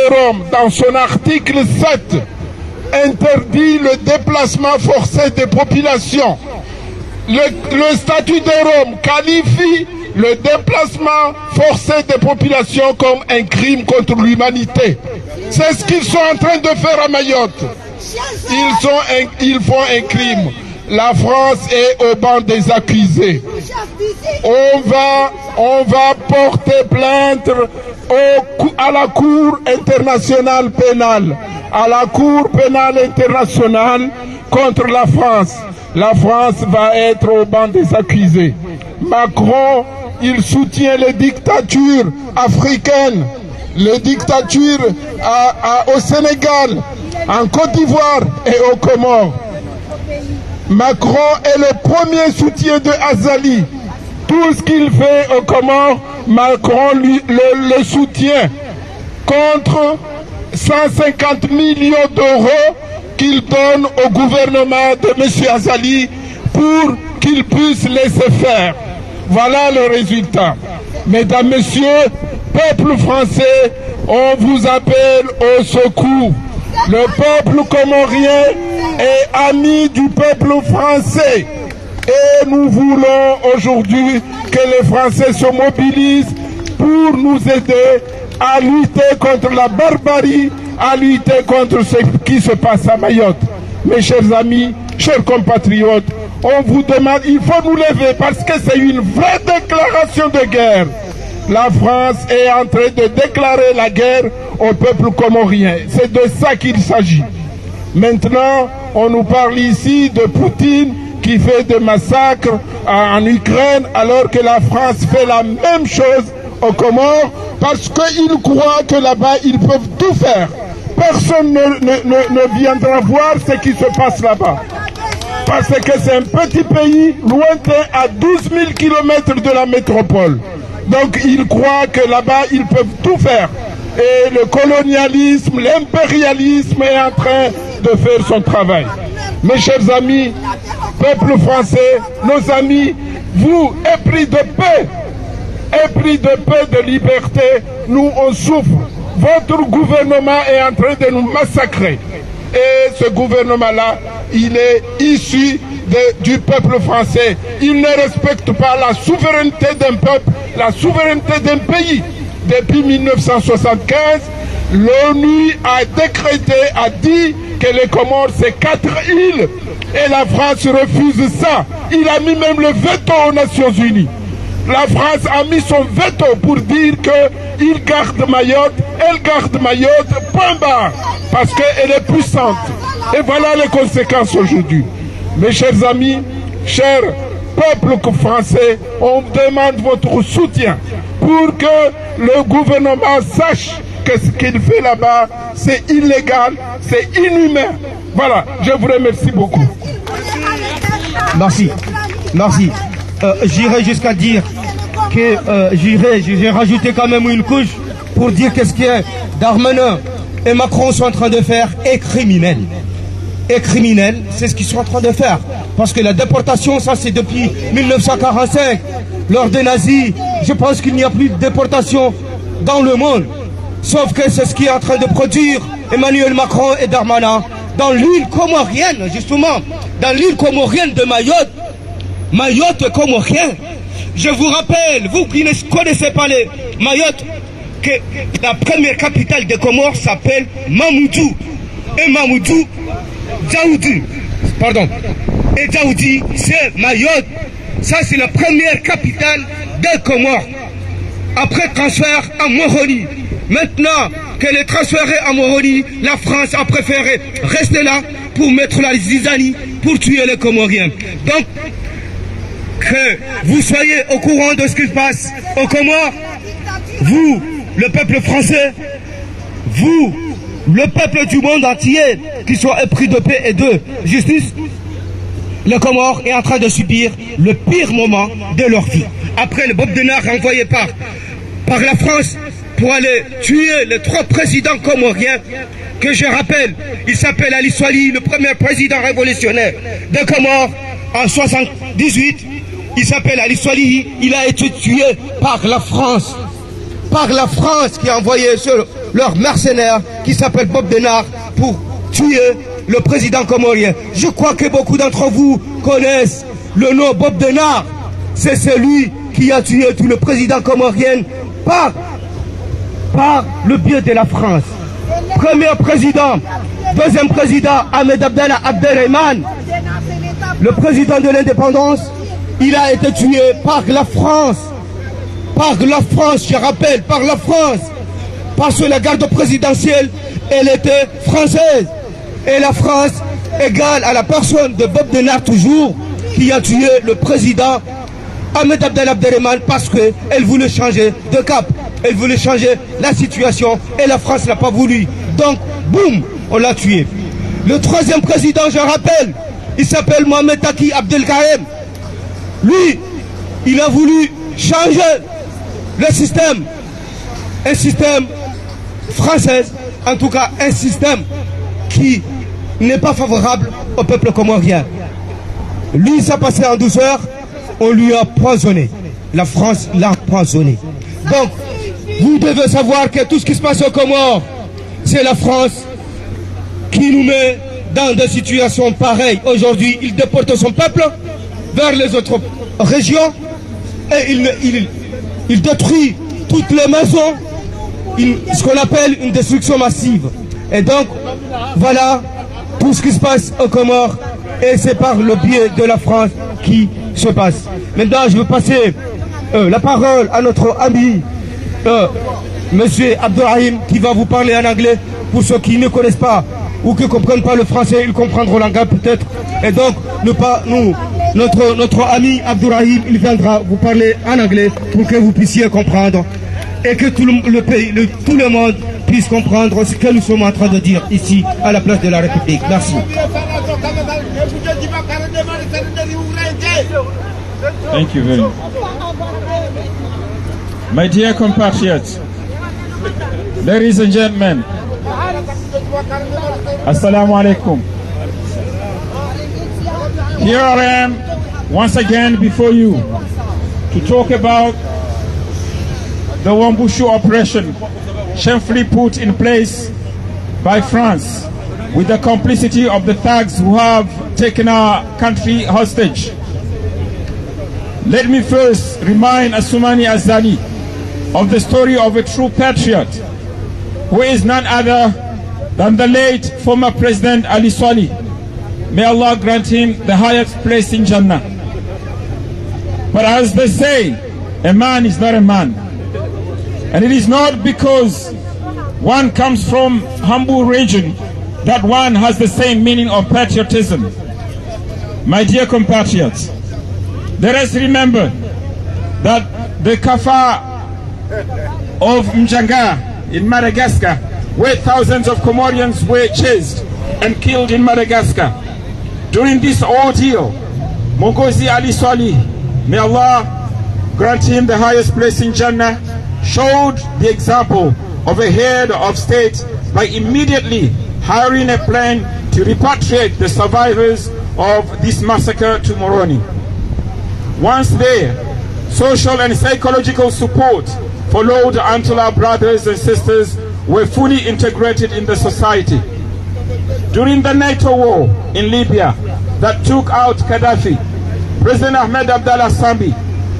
Rome, dans son article 7, interdit le déplacement forcé des populations. Le statut de Rome qualifie le déplacement forcé des populations comme un crime contre l'humanité. C'est ce qu'ils sont en train de faire à Mayotte. Ils font un crime. La France est au banc des accusés. On va porter plainte à la Cour internationale pénale, à la Cour pénale internationale contre la France. La France va être au banc des accusés. Macron, il soutient les dictatures africaines, les dictatures au Sénégal, en Côte d'Ivoire et aux Comores. Macron est le premier soutien de Azali. Tout ce qu'il fait aux Comores, Macron le soutient contre 150 millions d'euros qu'il donne au gouvernement de M. Azali pour qu'il puisse laisser faire. Voilà le résultat. Mesdames, Messieurs, peuple français, on vous appelle au secours. Le peuple comorien est ami du peuple français. Et nous voulons aujourd'hui que les Français se mobilisent pour nous aider à lutter contre la barbarie, à lutter contre ce qui se passe à Mayotte. Mes chers amis, chers compatriotes, on vous demande, il faut nous lever parce que c'est une vraie déclaration de guerre. La France est en train de déclarer la guerre au peuple comorien. C'est de ça qu'il s'agit. Maintenant, on nous parle ici de Poutine qui fait des massacres en Ukraine alors que la France fait la même chose aux Comores parce qu'ils croient que là-bas ils peuvent tout faire. Personne ne viendra voir ce qui se passe là-bas. Parce que c'est un petit pays lointain à 12 000 km de la métropole. Donc ils croient que là-bas ils peuvent tout faire. Et le colonialisme, l'impérialisme est en train de faire son travail. Mes chers amis, peuple français, nos amis, vous, épris de paix, de liberté, nous on souffre. Votre gouvernement est en train de nous massacrer. Et ce gouvernement-là, il est issu du peuple français. Il ne respecte pas la souveraineté d'un peuple, la souveraineté d'un pays. Depuis 1975, l'ONU a décrété, a dit que les Comores, c'est 4 îles. Et la France refuse ça. Il a mis même le veto aux Nations Unies. La France a mis son veto pour dire qu'il garde Mayotte, elle garde Mayotte, point barre, parce qu'elle est puissante. Et voilà les conséquences aujourd'hui. Mes chers amis, chers peuples français, on demande votre soutien pour que le gouvernement sache que ce qu'il fait là-bas, c'est illégal, c'est inhumain. Voilà, je vous remercie beaucoup. Merci. J'irai jusqu'à dire que j'ai rajouté quand même une couche pour dire que ce que Darmanin et Macron sont en train de faire est criminel. Et criminel, c'est ce qu'ils sont en train de faire. Parce que la déportation, ça c'est depuis 1945, lors des nazis. Je pense qu'il n'y a plus de déportation dans le monde. Sauf que c'est ce qui est en train de produire Emmanuel Macron et Darmanin dans l'île comorienne, justement, dans l'île comorienne de Mayotte. Mayotte comorienne. Je vous rappelle, vous qui ne connaissez pas les Mayotte, que la première capitale des Comores s'appelle Mamoudzou. Et Mamoudzou, Djaoudi. Pardon. Et Djaoudi, c'est Mayotte. Ça, c'est la première capitale des Comores. Après transfert à Moroni. Maintenant qu'elle est transférée à Moroni, la France a préféré rester là pour mettre la zizanie, pour tuer les Comoriens. Donc, que vous soyez au courant de ce qui se passe aux Comores, vous, le peuple français, vous, le peuple du monde entier, qui soit épris de paix et de justice, le Comore est en train de subir le pire moment de leur vie. Après le Bob de Nard envoyé par la France pour aller tuer les 3 présidents comoriens que je rappelle. Il s'appelle Ali Swali, le premier président révolutionnaire des Comores en 78. Il s'appelle Ali Swali, il a été tué par la France. Par la France qui a envoyé sur leur mercenaire qui s'appelle Bob Denard pour tuer le président comorien. Je crois que beaucoup d'entre vous connaissent le nom Bob Denard. C'est celui qui a tué tout le président comorien par le biais de la France. Premier président, deuxième président, Ahmed Abdallah Abdelrahman, le président de l'indépendance, il a été tué par la France. Par la France, je rappelle, par la France. Parce que la garde présidentielle, elle était française. Et la France égale à la personne de Bob Denard toujours, qui a tué le président Ahmed Abdallah Abdelrahman parce qu'elle voulait changer de cap. Elle voulait changer la situation et la France n'a pas voulu. Donc, boum, on l'a tué. Le troisième président, je rappelle, il s'appelle Mohamed Taki Abdelkahem. Lui, il a voulu changer le système. Un système français, en tout cas un système qui n'est pas favorable au peuple comorien. Lui, ça passait en douceur, on lui a poisonné. La France l'a poisonné. Donc, vous devez savoir que tout ce qui se passe aux Comores, c'est la France qui nous met dans des situations pareilles. Aujourd'hui, il déporte son peuple vers les autres régions et il détruit toutes les maisons, ce qu'on appelle une destruction massive. Et donc, voilà tout ce qui se passe aux Comores et c'est par le biais de la France qui se passe. Maintenant, je veux passer la parole à notre ami Monsieur Abdelrahim qui va vous parler en anglais. Pour ceux qui ne connaissent pas ou qui ne comprennent pas le français, ils comprendront l'anglais peut-être. Et donc, notre ami Abdelrahim, il viendra vous parler en anglais pour que vous puissiez comprendre et que tout le monde puisse comprendre ce que nous sommes en train de dire ici à la place de la République. Merci. Thank you very much. My dear compatriots, ladies and gentlemen, Assalamu alaikum. Here I am once again before you to talk about the Wambushu operation shamefully put in place by France with the complicity of the thugs who have taken our country hostage. Let me first remind Assoumani Azali of the story of a true patriot who is none other than the late former President Ali Swali. May Allah grant him the highest place in Jannah. But as they say, a man is not a man. And it is not because one comes from humble region that one has the same meaning of patriotism. My dear compatriots, let us remember that the Kafa of Mjanga in Madagascar, where thousands of Comorians were chased and killed in Madagascar. During this ordeal, Mogozi Ali Swali, may Allah grant him the highest place in Jannah, showed the example of a head of state by immediately hiring a plane to repatriate the survivors of this massacre to Moroni. Once there, social and psychological support followed until our brothers and sisters were fully integrated in the society. During the NATO war in Libya that took out Gaddafi, President Ahmed Abdallah Sambi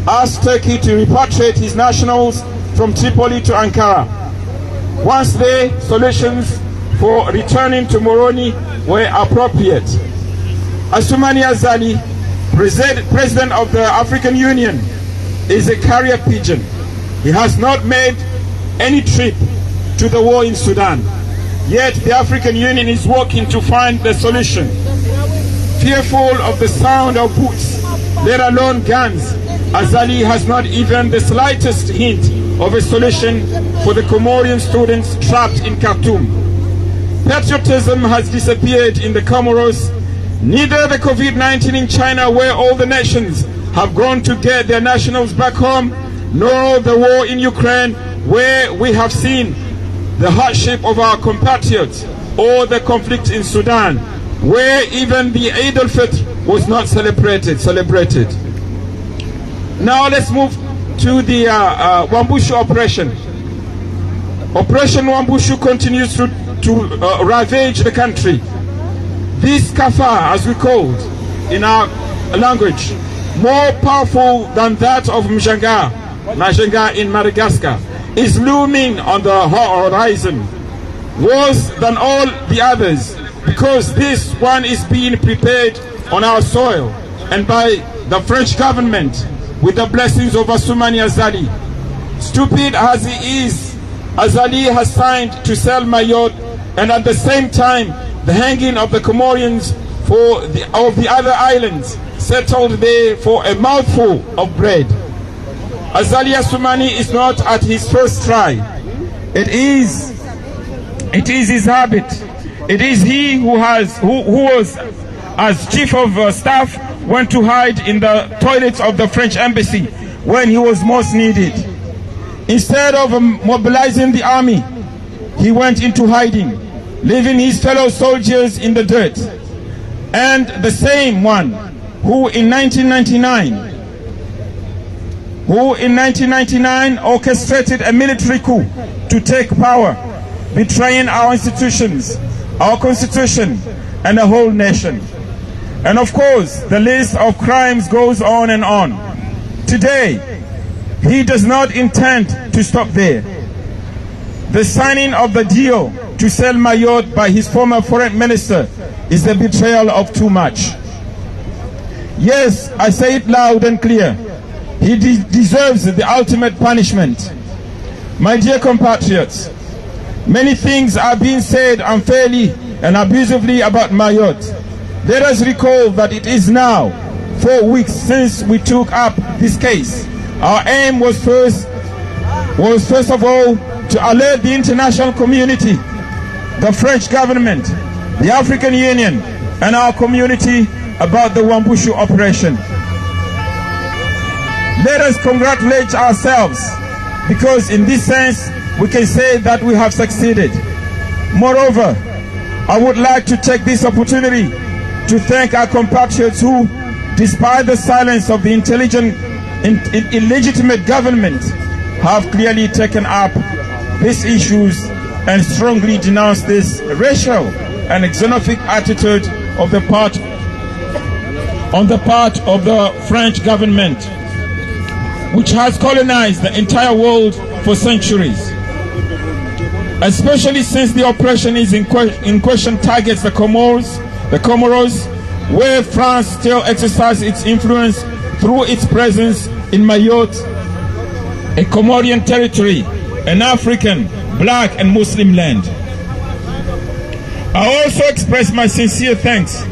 asked Turkey to repatriate his nationals from Tripoli to Ankara. Once there, solutions for returning to Moroni were appropriate. Assoumani Azali, President of the African Union, is a carrier pigeon. He has not made any trip to the war in Sudan. Yet the African Union is working to find the solution. Fearful of the sound of boots, let alone guns, Azali has not even the slightest hint of a solution for the Comorian students trapped in Khartoum. Patriotism has disappeared in the Comoros. Neither the COVID-19 in China, where all the nations have gone to get their nationals back home, nor the war in Ukraine, where we have seen the hardship of our compatriots, or the conflict in Sudan, where even the Eid al-Fitr was not celebrated. Now let's move to the Wambushu operation. Operation Wambushu continues to ravage the country. This kafar, as we called in our language, more powerful than that of Mjanga in Madagascar, is looming on the horizon, worse than all the others, because this one is being prepared on our soil and by the French government with the blessings of Assoumani Azali. Stupid as he is, Azali has signed to sell Mayotte, and at the same time the hanging of the Comorians of the other islands settled there for a mouthful of bread. Azali Assoumani is not at his first try. It is his habit. It is he who was, as chief of staff, went to hide in the toilets of the French embassy when he was most needed. Instead of mobilizing the army, he went into hiding, leaving his fellow soldiers in the dirt. And the same one who in 1999 orchestrated a military coup to take power, betraying our institutions, our constitution, and the whole nation. And of course, the list of crimes goes on and on. Today, he does not intend to stop there. The signing of the deal to sell Mayotte by his former foreign minister is the betrayal of too much. Yes, I say it loud and clear. He deserves the ultimate punishment. My dear compatriots, many things are being said unfairly and abusively about Mayotte. Let us recall that it is now 4 weeks since we took up this case. Our aim was first of all to alert the international community, the French government, the African Union, and our community about the Wambushu operation. Let us congratulate ourselves, because in this sense we can say that we have succeeded. Moreover, I would like to take this opportunity to thank our compatriots who, despite the silence of the illegitimate government, have clearly taken up these issues and strongly denounced this racial and xenophobic attitude on the part of the French government, which has colonized the entire world for centuries. Especially since the operation is in question targets the Comoros, where France still exercises its influence through its presence in Mayotte, a Comorian territory, an African, black and Muslim land. I also express my sincere thanks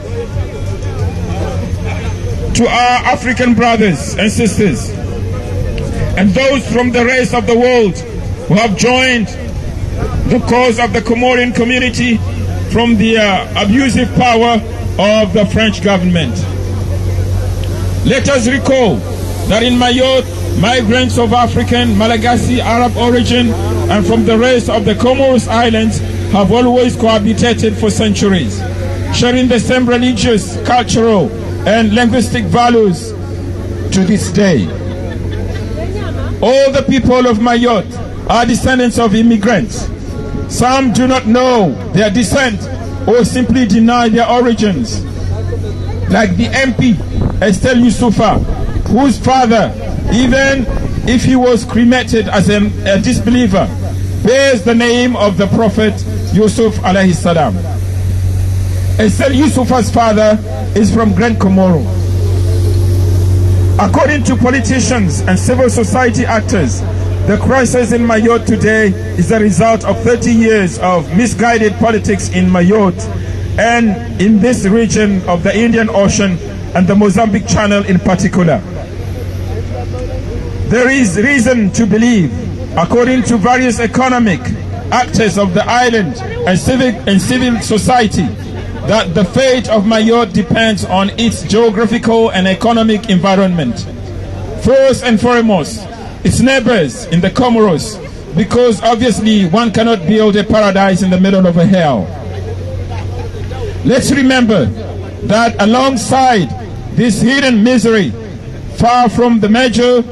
to our African brothers and sisters and those from the rest of the world who have joined the cause of the Comorian community from the abusive power of the French government. Let us recall that in Mayotte, migrants of African, Malagasy, Arab origin, and from the rest of the Comoros Islands have always cohabitated for centuries, sharing the same religious, cultural, and linguistic values to this day. All the people of Mayotte are descendants of immigrants. Some do not know their descent or simply deny their origins, like the MP Estelle Youssoufa, whose father, even if he was cremated as a disbeliever, bears the name of the Prophet Yusuf alayhi salam. Estelle Youssoufa's father is from Grand Comoro. According to politicians and civil society actors, the crisis in Mayotte today is the result of 30 years of misguided politics in Mayotte and in this region of the Indian Ocean and the Mozambique Channel in particular. There is reason to believe, according to various economic actors of the island and civil society, that the fate of Mayotte depends on its geographical and economic environment. First and foremost, its neighbors in the Comoros, because obviously one cannot build a paradise in the middle of a hell. Let's remember that alongside this hidden misery, far from the major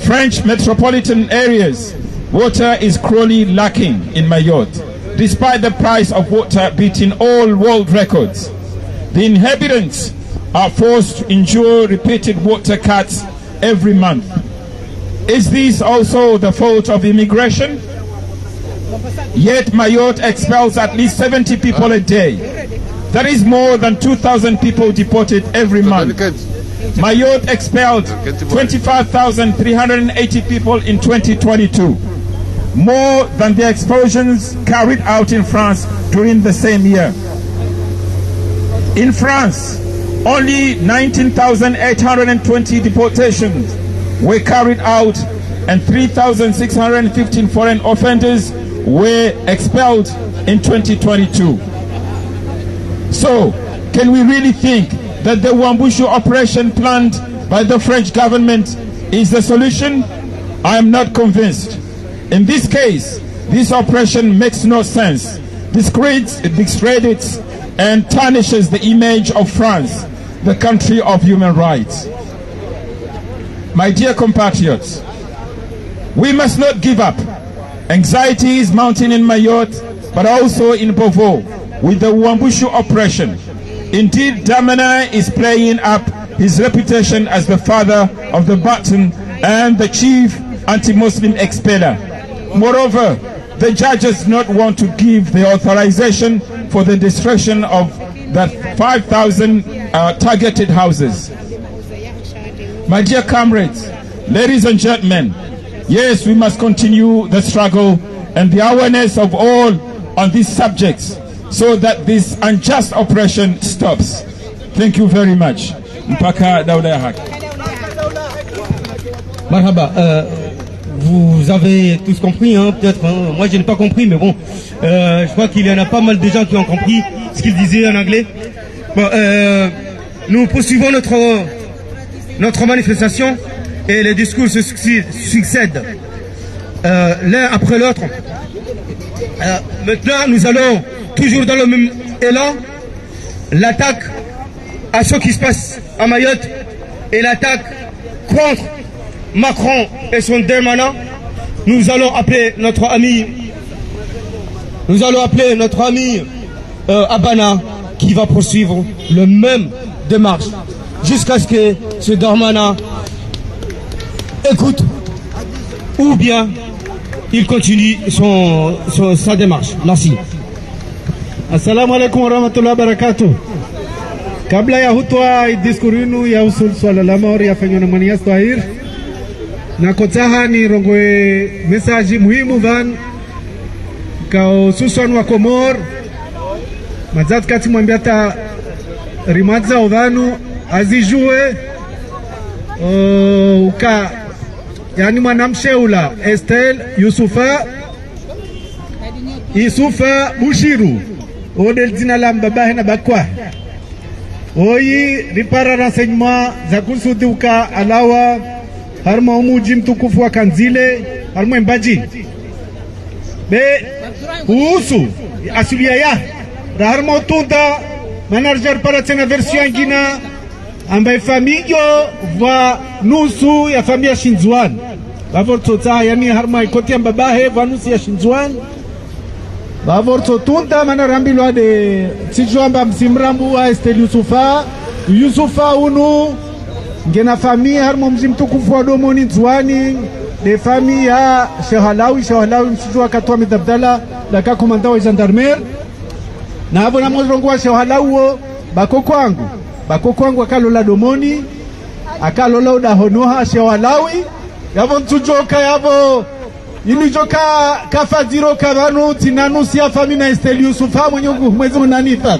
French metropolitan areas, water is cruelly lacking in Mayotte. Despite the price of water beating all world records, the inhabitants are forced to endure repeated water cuts every month. Is this also the fault of immigration? Yet Mayotte expels at least 70 people a day. That is more than 2,000 people deported every month. Mayotte expelled 25,380 people in 2022, more than the expulsions carried out in France during the same year. In France, only 19,820 deportations were carried out and 3,615 foreign offenders were expelled in 2022. So, can we really think that the Wambushu operation planned by the French government is the solution? I am not convinced. In this case, this operation makes no sense. Discredits and tarnishes the image of France, the country of human rights. My dear compatriots, we must not give up. Anxiety is mounting in Mayotte, but also in Bovo with the Wambushu oppression. Indeed, Dramana is playing up his reputation as the father of the baton and the chief anti-Muslim expeller. Moreover, the judges do not want to give the authorization for the destruction of the 5,000 targeted houses. My dear comrades, ladies and gentlemen, yes, we must continue the struggle and the awareness of all on these subjects so that this unjust oppression stops. Thank you very much. Mpaka Daouda ya Haki. Marhaba, vous avez tous compris, hein, peut-être. Hein, moi, je n'ai pas compris, mais bon, je crois qu'il y en a pas mal de gens qui ont compris ce qu'il disait en anglais. Bon, nous poursuivons notre manifestation et les discours se succèdent l'un après l'autre. Maintenant, nous allons toujours dans le même élan, l'attaque à ce qui se passe à Mayotte et l'attaque contre Macron et son Dramana. Nous allons appeler notre ami Abana qui va poursuivre le même démarche jusqu'à ce que ce Dramana écoute ou bien il continue sa démarche. Merci. Assalamu alaikum warahmatullahi wabarakatuh. Kabla ya hutoa diskurinu ya usul swala la maori yafanywa na Manias Tahir na kotaha ni rongwe message muhimu van kao susan wa Komor mazat kati mwambiata rimadza udhanu azijue uka yani mwanamsheula Estel Yusufa Bushiru odel zina la mbabahe na bakwa oyi ripara renseignement za kusudi uka alawa harma umuji mtukufu wa Kanzile harma mbaji be uhusu asulia ya harma utunda manarjar para tena version ingina ambaye familio va nusu ya familia Shinzwan bavortota yani harma ikoti mbabahe va nusu ya Shinzwan bavorto tunda manarambilwa de tijwamba msimrambu wa Estel Yusufa unu ngena familia harmo mzimtukufu wa domoni Nzwani de familia Shehalawi msijua katwa midabdala la ka komanda wa gendarmerie na hapo na mozongo wa Shehalawi bako kwangu akalola domoni akalola udahonoha Shehalawi yavo mtujoka yavo ilijoka kafadiro kabanu tinanusi ya famina Estel Yusufa mwenyungu mwezi unanifa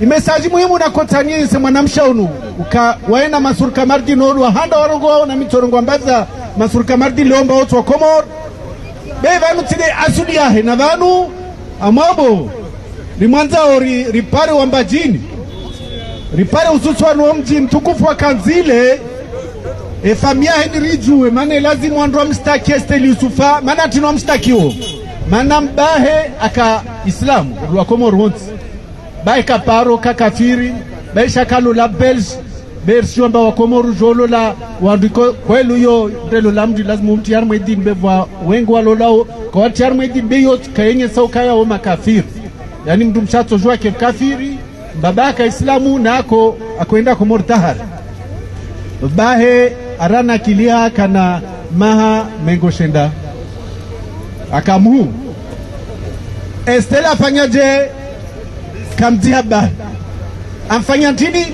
imesaji muhimu na kotani se mwanamshaunu uka waena masurka mardi nodu handa warongo na mitorongo ambaza masurka mardi leomba watu wa Komor be vanu tide asudi yahe na vanu amabo limwanza ori ripare wambajini ripare ususwanu wa mji mtukufu wa Kanzile famia henrijue maana lazima wandu mstaki Esteli Yusufa maana tino mstakiwo maana mbahe aka Islamu rwa Komoro wonti bae kaparo kakafiri bae shakalo la Belge bersi wamba wa Komoro jolo la wandu kwelu yo ndelo la mdi lazima mti yarmu edin beva wengu walolao kwa wati yarmu edin beyo kayenye saukaya wa makafiri yani mdu mshato jua ke kafiri babaka Islamu na akoenda Komoro tahari bahe arana kilia kana maha mengo shenda akamu Estela afanyaje kamtia ba amfanya ntini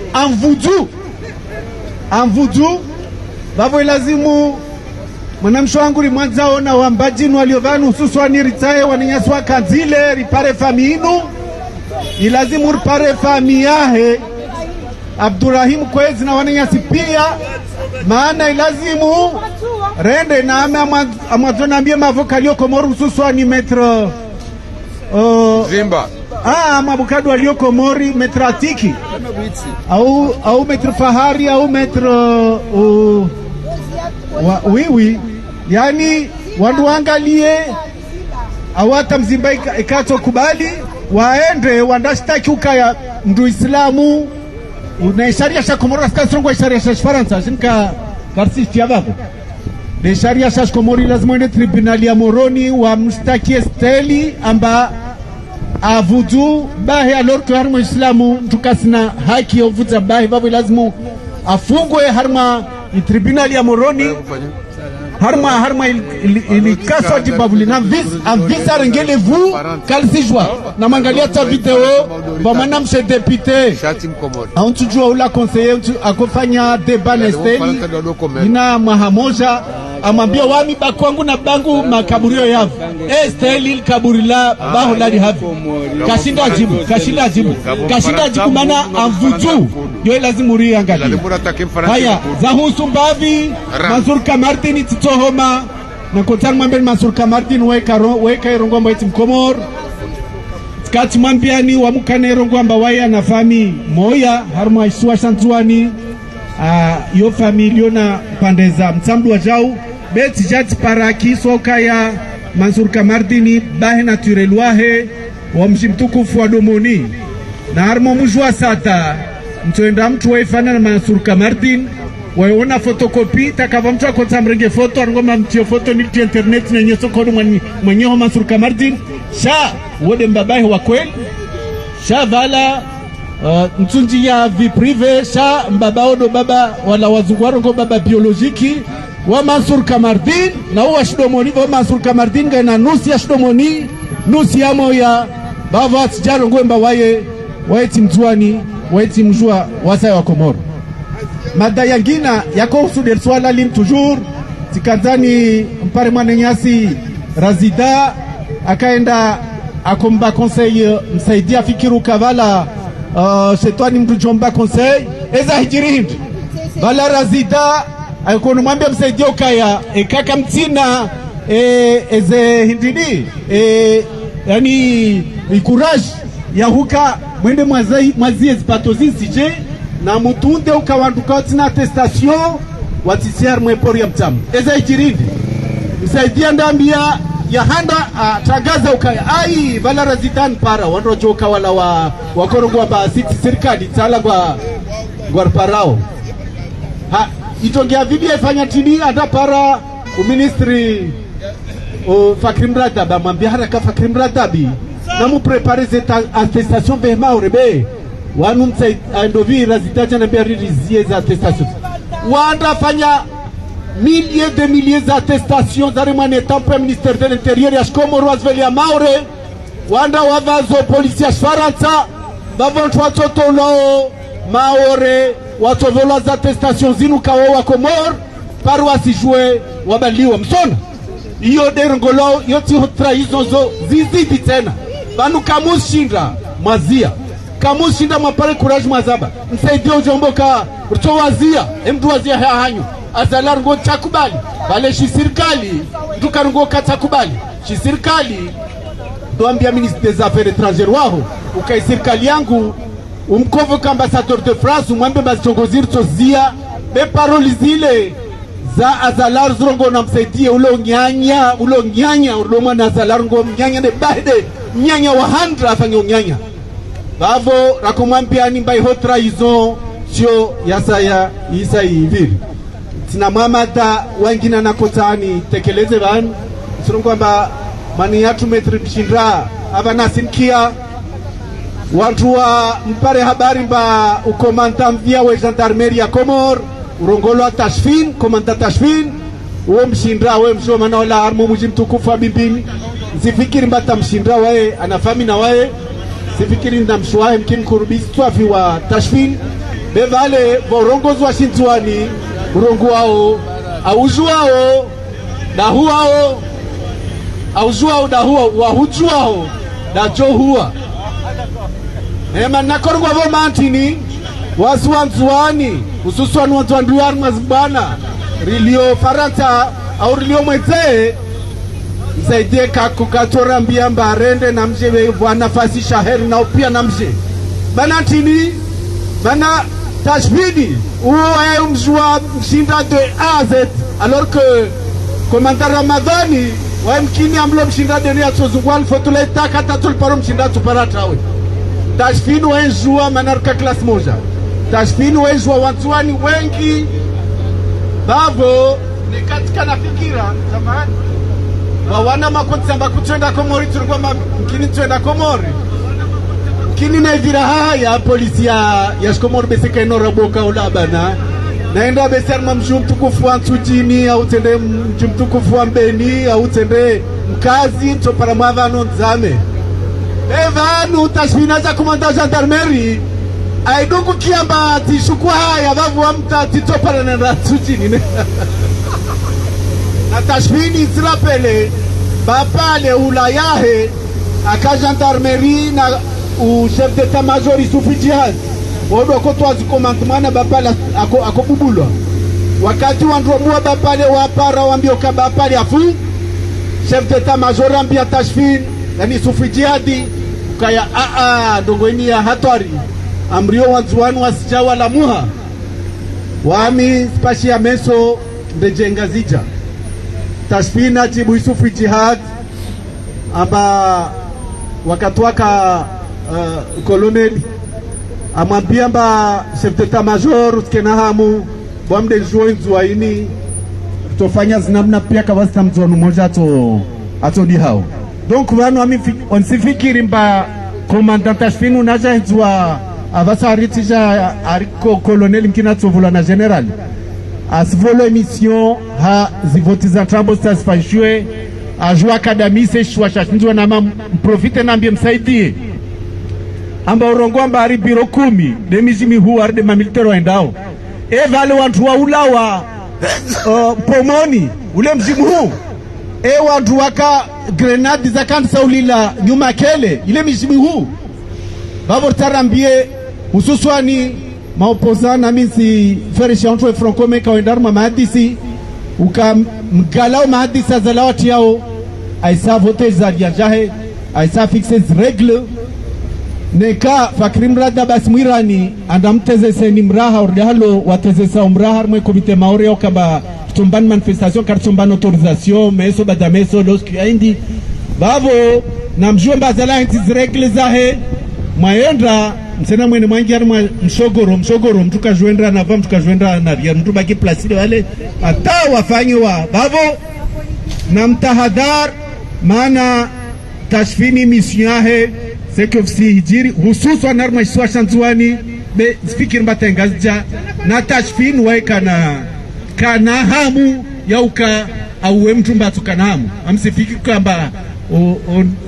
amvudu babo lazimu mwanamsho wangu limwanzao na wambajinu waliovanu hususwani ritae waninyaswa kanzile ripare faminu ilazimu ripare famiyahe Abdurrahim kwezi na waninyasi pia maana ilazimu rende na amazona ambie mavoka liyo Komoro hususwani metro Zimba mabukadu walio Komori metro atiki au metro fahari au metro wiwi yani wandu wangalie awata mzimba ikato kubali waende wandashtaki ukaya mdu Islamu na sharia sha Komoro askasongwa sharia sha Faransa simka karsisti ababo de sharia sha Komori lazima ende tribunali ya Moroni wa mstaki Esteli amba avudu bahe alor kwa harma Islamu tukasina haki ya uvuza bahe babu lazima afungwe harma tribunali ya Moroni harma ilikaswa jibabuli na visa rengele vu kalsijwa na mangalia ta video ba mana mshe depute aunchujua ula conseiller akofanya deba na Esteli ina mahamoja amambia wami bakwangu na bangu makaburio yavu Esteli kaburi la baho lali havi kashinda ajibu mana amvudu yo lazima uri angalia haya zahusu mbavi Mansour Kamardini titohoma na kotan mwambeni Mansour Kamardini weka irongomba iti Mkomoro kati mwambiani wamukane irongomba waya na fami moya harma isuwa shantuani yo familio na pandeza mtsamdu wa jau beti jati paraki soka ya Mansour Kamardini bahe naturel wahe wa mshimtukufu wa domoni na harma mujua sata mtuenda mtu waifana na Mansour Kamardini waona fotokopi takava mtu akota mrenge foto arungoma mtio foto niti internet na nyeso kodu mwenyeho Mansour Kamardini sha wode mbabahe wa kweli sha vala mtunji ya vi prive sha mbabao do baba wala wazungwarongo baba biologiki wa Mansour Kamardini na uwa shidomoni wa Mansour Kamardini gana nusi ya shidomoni nusi ya moya bava atijaro ngwemba wae timtuani wae timjua wasaya wa Komoro mada yangina yako usude swala lim toujours tikazani mpare mwanenyasi Razida akaenda akomba conseil msaidia fikiru kavala shetani mtu jomba conseil eza hijirind vala Razida akono mwambia msaidia ukaya kaka mtina eze hindini yani courage ya huka mwende mwazie zipatozi sije na mutunde ukawanduka tina attestation watisiar mwepori ya mtamu eza hijirindi msaidia ndambia ya handa tagaza ukaya ai vala Razidan para wanrojo ukawala wa korongwa ba siti serikali tala kwa parao itongea vibi efanya tini ada para uministri Fakrim Radabi mwambia haraka Fakrim Radabi na mu prepare zeta attestation vema urebe wanu msai andovi Razida na mberizie za attestation wanda fanya milliers d'attestations zaremane tampe ministère de l'intérieur ya Komoro azvelia maure wanda wavazo polisi ya Faransa bavontu watoto lao maore watovola za attestations zinu kawo wa Komoro paru asijue wabaliwa msona iyo derongolo yoti trahison zo zizidi tena banu kamushinda mwazia kamushinda mwapare courage mwazaba msaidia ujomboka rutowazia mtu wazia hanyu azalar ngo takubali bale shi serikali ndukarungo katakubali shi serikali doambia ministre des affaires étrangères wao ukai serikali yangu umkonvoka ambassadeur de France umwambe bazitongoziri tozia be paroli zile za azalar zrongo na msaidie ulo nyanya uloma na azalar ngo mnyanya de bahde nyanya wa handra afanye unyanya bavo rakumwambia ni mbai hotra hizo sio yasaya isa hivi tina mamata wengine na kotani tekeleze van sio kwamba mani yatu metribishindra abana simkia watu wa mpare habari mba ukomanta mvia wa gendarmerie ya Komor urongolo Tashfin komanda Tashfin uwe mshindra we mshoma wala armo muji mtukufu wa bimbini sifikiri mbata mshindra wae anafami na wae sifikiri nda mshuahe mkini kurubisi tuafi wa Tashfin bevale vorongozi wa shintuani urongo wao aujuao dahuao aujuao dahuao wahujuao dajohua ema nakorwa vo mantini wasu wanzuani hususan wanzuani mazbana rilio Faransa au rilio mweze msaidie kakukatora mbia mbarende na mje wevu nafasi shaheri na upia na mje banatini bana Tashfini uwe mjua mshinda de A à Z alors que commandant Ramadhani wa mkini amlo mshinda de nia tozungwal fotuleta kata tulparo mshinda tuparatawe Tashfini wenjua manarka klas moja Tashfini wenjua wanzuani wengi bavo ni katika na fikira zamani wawana makotsamba kutwenda Komori tulikuwa mkini twenda Komori kini na ivira haya polisi ya Komori beseka inora boka ulabana naenda besarma mtukufu wa Nsujini au tende mtukufu wa Mbeni au tende mkazi ntopara mwavano nzame evanu Tashfina za komanda gendarmerie aiduku kiamba tishukua haya vavu wa mta titopara na Nsujini na Tashfini zirapele bapale ulayahe aka gendarmerie na u chef d'état-major Isufi Jihad wado kotwazi commandement bapale akobubulwa wakati wandromua bapale wapara wambioka bapale afu chef d'état-major ambia Tashfin yani Isufi Jihad kaya ndongweni ya hatari amrio wanzuani wasijawa la muha wami spashi ya meso ndejenga zija Tashfin ajibu Isufi Jihad amba wakatwaka koloneli amwambia mba chef d'état-major usikena hamu bwamde njuwa ini tofanya zinamna pia kawasta mzonu moja ato di hao donc wanu onsifikiri mba commandant Tashfin unaja njuwa avasa aritija ariko koloneli mkina tovula na general asivolo emission ha zivotiza trambo stasifashwe ajua akadamise shwa shashinjwa na mprofite nambie msaidie amba urongo amba ari biro 10 de mizimi huu arde mamilitero waendao vale wantu wa ulawa pomoni ule mzimu huu wantu waka grenade za kansa ulila nyuma kele ile mizimi huu babo tarambie hususwani maopozana misi ferisha onto francome kawendarma mahadisi uka mgalao mahadisi azalawati yao aisa vote za jahe aisa fixe règle neka fakiri mrada basi mwirani andamteze seni mraha ordehalo wateze sa mraha mwe komite maore au kaba tumbani manifestation kar tumbani autorisation meso badameso loski aindi bavo namjua mbazala inti règle zahe mayenda msena mwene mwangiari mwa mshogoro mtuka juendra na va mtuka juendra na ria mtu baki plaside wale ata wafanywa bavo na mtahadhar maana Tashfini mission yahe seke fsi hijiri hususan narma iswa shanzuani be fikir mbatengazja na Tashfin wae kana hamu yauka auwe mtu mbatu kana hamu amsifikiri kwamba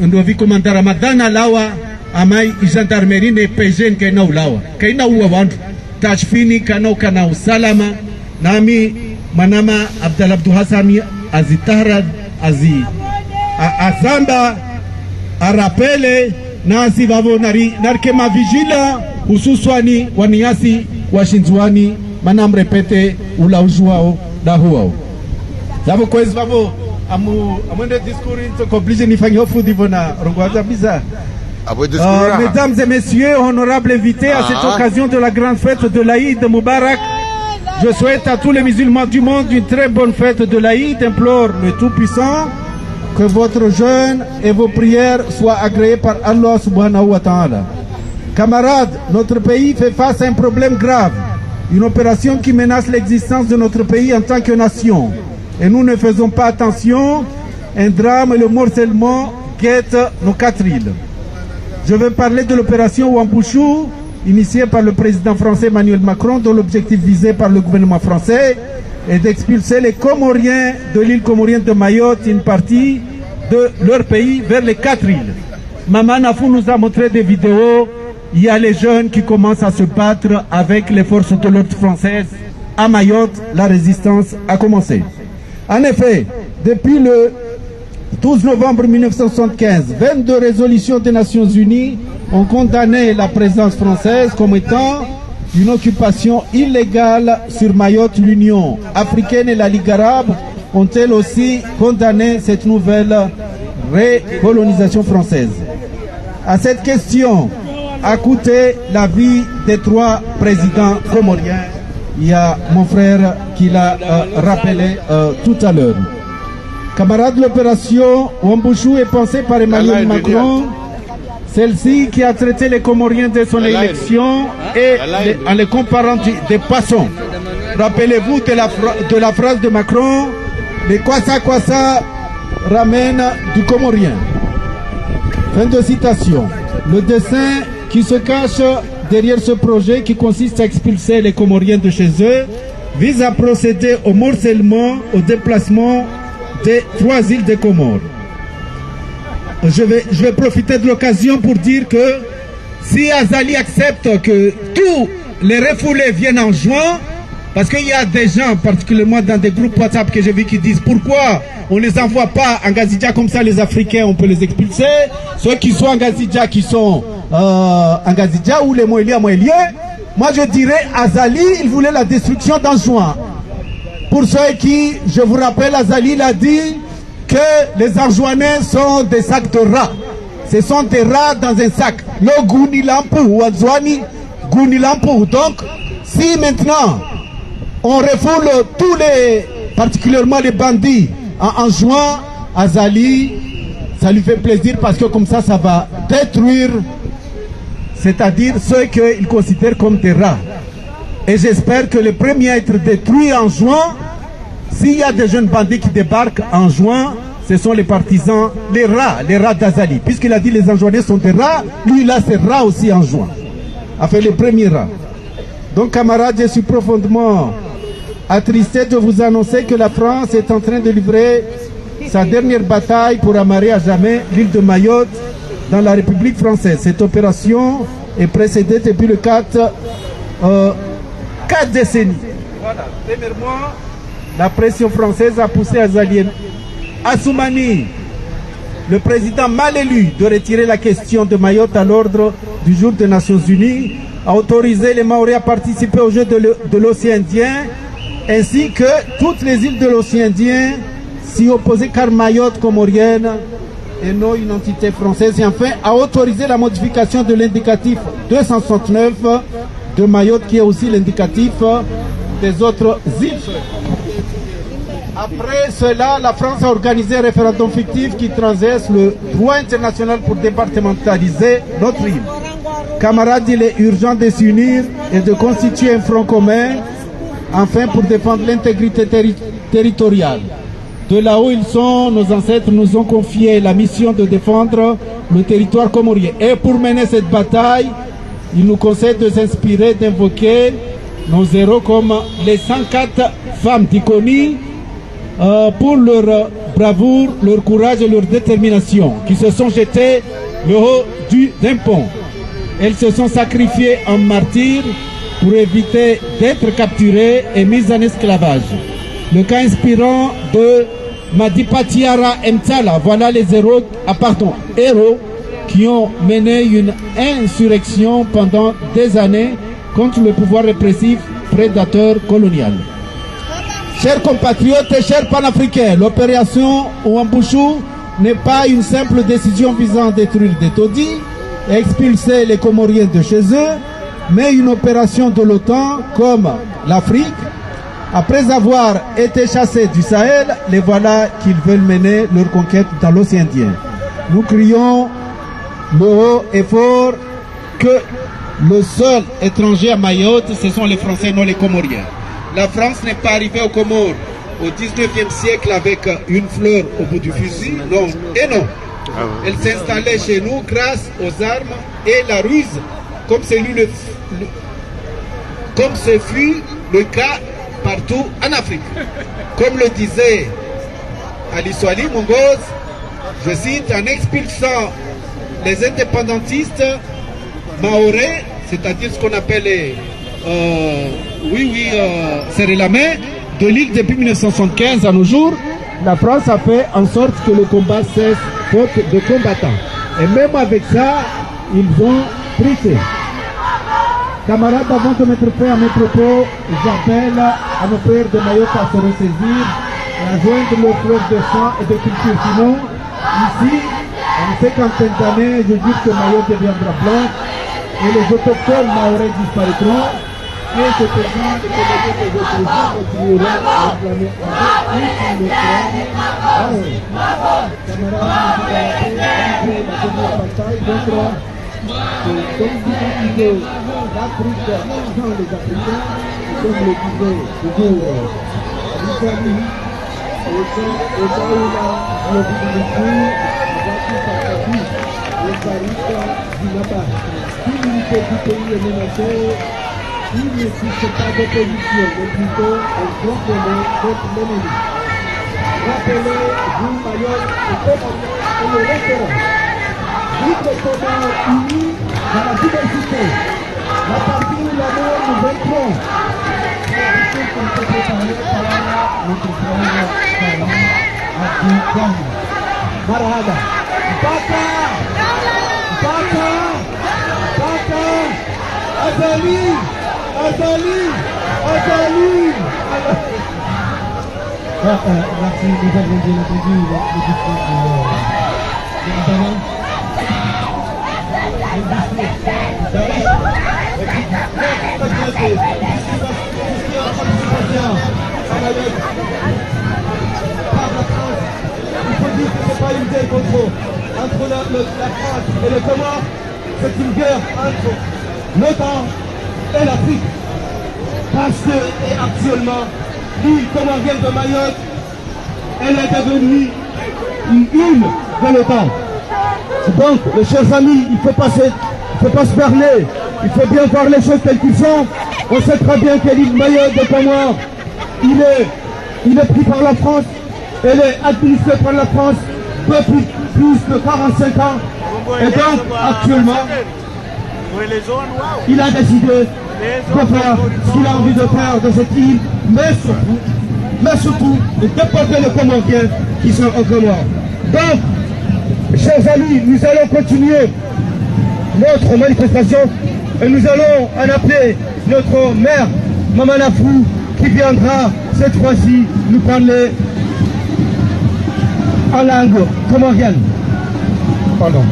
ndo vikomanda Ramadhana lawa amai gendarmerie ne PGN kaina ulawa kaina uwa wandu Tashfini kana usalama nami manama Abdul Hassan azitahra azamba arapele nasi vavo narike mavijila hususwani waniasi washinzuani manamrepete ulaujuao dahuao zavo kwezi vavo amwende diskuri into completion nifanyi hofu divo na rongwaza biza mesdames et messieurs, honorables invités à cette occasion de la grande fête de l'Aïd Moubarak, Je souhaite à tous les musulmans du monde une très bonne fête de l'Aïd. Implore le Tout-Puissant que votre jeûne et vos prières soient agréées par Allah subhanahu wa ta'ala. Camarades, notre pays fait face à un problème grave, une opération qui menace l'existence de notre pays en tant que nation. Et nous ne faisons pas attention, un drame et le morcellement guettent nos 4 îles. Je veux parler de l'opération Wambushu, initiée par le président français Emmanuel Macron, dont l'objectif visé par le gouvernement français est d'expulser les Comoriens de l'île comorienne de Mayotte, une partie de leur pays, vers les 4 îles. Maman Nafou nous a montré des vidéos. Il y a les jeunes qui commencent à se battre avec les forces de l'ordre françaises. À Mayotte, la résistance a commencé. En effet, depuis le 12 novembre 1975, 22 résolutions des Nations Unies ont condamné la présence française comme étant une occupation illégale sur Mayotte. L'Union africaine et la Ligue arabe ont elles aussi condamné cette nouvelle recolonisation française. À cette question a coûté la vie des 3 présidents comoriens. Il y a mon frère qui l'a rappelé tout à l'heure. Camarades, l'opération Wambushu est pensée par Emmanuel Macron, celle-ci qui a traité les Comoriens de son élection et en les comparant des poissons. Rappelez-vous de la phrase de Macron, les Kwasa ramène du Comorien. Fin de citation. Le dessein qui se cache derrière ce projet, qui consiste à expulser les Comoriens de chez eux, vise à procéder au morcellement, au déplacement des 3 îles des Comores. Je vais profiter de l'occasion pour dire que si Azali accepte que tous les refoulés viennent en juin, parce qu'il y a des gens, particulièrement dans des groupes WhatsApp que j'ai vu, qui disent pourquoi on ne les envoie pas en Gazidja, comme ça les Africains on peut les expulser. Ceux qui sont en Gazidja, qui sont en Gazidja, ou les Moéliens, moi je dirais Azali, il voulait la destruction d'Anjouan. Pour ceux qui, je vous rappelle, Azali l'a dit que les Anjouanais sont des sacs de rats. Ce sont des rats dans un sac. Le Gounilampu ou Anzouani Gounilampu. Donc, si maintenant on refoule tous les, particulièrement les bandits en juin, Azali, ça lui fait plaisir parce que comme ça va détruire, c'est-à-dire ceux qu'il considère comme des rats. Et j'espère que les premiers à être détruits en juin, s'il y a des jeunes bandits qui débarquent en juin, ce sont les partisans, les rats d'Azali. Puisqu'il a dit les Anjouanais sont des rats, lui il a ses rats aussi en juin. Enfin les premiers rats. Donc camarades, je suis profondément attristé de vous annoncer que la France est en train de livrer sa dernière bataille pour amarrer à jamais l'île de Mayotte dans la République française. Cette opération est précédée depuis le 4 décennies. Voilà. Premièrement, la pression française a poussé Azali Assoumani, le président mal élu, de retirer la question de Mayotte à l'ordre du jour des Nations Unies, a autorisé les Maoris à participer aux Jeux de l'océan Indien, ainsi que toutes les îles de l'océan Indien s'y opposaient car Mayotte comorienne et non une entité française, et enfin a autorisé la modification de l'indicatif 269 de Mayotte, qui est aussi l'indicatif des autres îles. Après cela, la France a organisé un référendum fictif qui transgresse le droit international pour départementaliser notre île. Camarades, il est urgent de s'unir et de constituer un front commun, enfin pour défendre l'intégrité territoriale. De là où ils sont, nos ancêtres nous ont confié la mission de défendre le territoire comorien. Et pour mener cette bataille, il nous conseille de s'inspirer, d'invoquer nos héros comme les 104 femmes d'Iconi, pour leur bravoure, leur courage et leur détermination, qui se sont jetées le haut d'un pont. Elles se sont sacrifiées en martyrs pour éviter d'être capturées et mises en esclavage. Le cas inspirant de Madipatiara Mtala, voilà les héros qui ont mené une insurrection pendant des années contre le pouvoir répressif prédateur colonial. Chers compatriotes et chers panafricains, l'opération Wambushu n'est pas une simple décision visant à détruire des taudis et expulser les Comoriens de chez eux, mais une opération de l'OTAN comme l'Afrique, Après avoir été chassés du Sahel, les voilà qu'ils veulent mener leur conquête dans l'océan Indien. Nous crions le haut et fort que le seul étranger à Mayotte, ce sont les Français, non les Comoriens. La France n'est pas arrivée aux Comores au 19e siècle avec une fleur au bout du fusil, non et non. Elle s'est installée chez nous grâce aux armes et la ruse, comme ce fut le cas partout en Afrique. Comme le disait Ali Swali Mongoz, je cite, en expulsant les indépendantistes maorais, c'est-à-dire ce qu'on appelle serrer la main, de l'île depuis 1975 à nos jours, la France a fait en sorte que le combat cesse faute de combattants. Et même avec ça, ils ont triché. Camarades, avant de mettre fin à mes propos, j'appelle à nos frères de Mayotte à se ressaisir, à joindre leurs fleurs de sang et de culture. Sinon, ici, en 50 d'années, je dis que Mayotte deviendra blanche et les autochtones maorais disparaîtront. Et ce président de communauté des opposants continuera à réclamer avec le camarades, nous avons appelé la dernière bataille contre comme disait l'Afrique sans les Africains, comme le disait toujours l'Italie, au cas où la mobilité va tout partir, le Paris du Nabal. Si l'unité du pays est menacée, il n'existe pas d'opposition, mais plutôt un compliment contre l'ennemi. Rappelez-vous, Mayotte est le référent. Vive comment unis dans la diversité. La partie où l'amour nous vaincrons. C'est ce qu'on peut préparer par notre frère Salam Abdou Marhaba. Baka! Baka! Baka! Azali! Azali! Azali! Merci, nous avons bien entendu le discours de Madame. Il faut dire que ce n'est pas une guerre entre la France et le Comores, c'est une guerre entre l'OTAN et l'Afrique. Parce que actuellement, l'île comorienne de Mayotte, elle est devenue une île de l'OTAN. Donc, mes chers amis, il ne faut pas se berner, il faut bien voir les choses telles qu'elles sont. On sait très bien que l'île Mayotte de Comores, il est pris par la France, elle est administrée par la France depuis plus de 45 ans. Et donc, actuellement, il a décidé de faire ce qu'il a envie de faire de cette île, mais surtout de déporter les Comoriens qui sont en Comores. Donc, chers amis, nous allons continuer notre manifestation et nous allons en appeler notre maire, Maman Afrou, qui viendra cette fois-ci nous parler en langue comorienne. Pardon.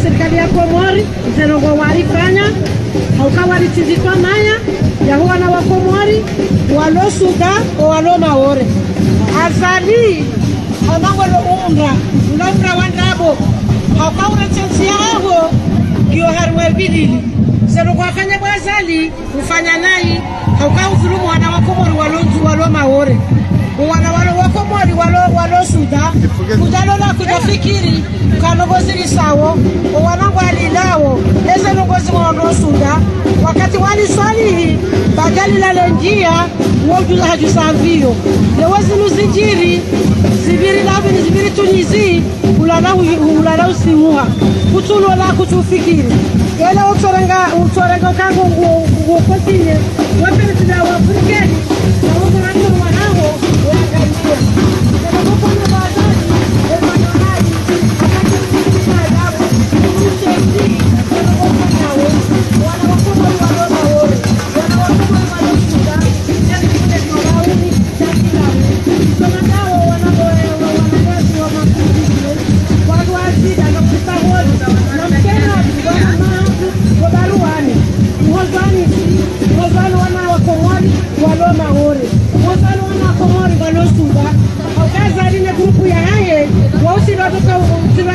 serikali ya Komori zenongo warifanya haukawalitizikwa maya yahuwa na wakomori walosuka walo maore azali onangolo umbra wandabo haukaura chensi yaho kiyo harwe bidili zenongo afanya kwa azali ufanya nai haukawuzulumu wana wakomori walo maore wana wakomori walo suda kudalola kujafikiri kanogozili sawo wanangu alilawo eze nogozi wano suda wakati wali swalihi badali la lenjia wojula haju sanvio lewezi nuzinjiri Tunisie ulala usimuha kutulola kutufikiri wala utorenga kango ngokotine wapenzi wa Afrikani na watu wanao waangalia na kupona baadaye wanahadi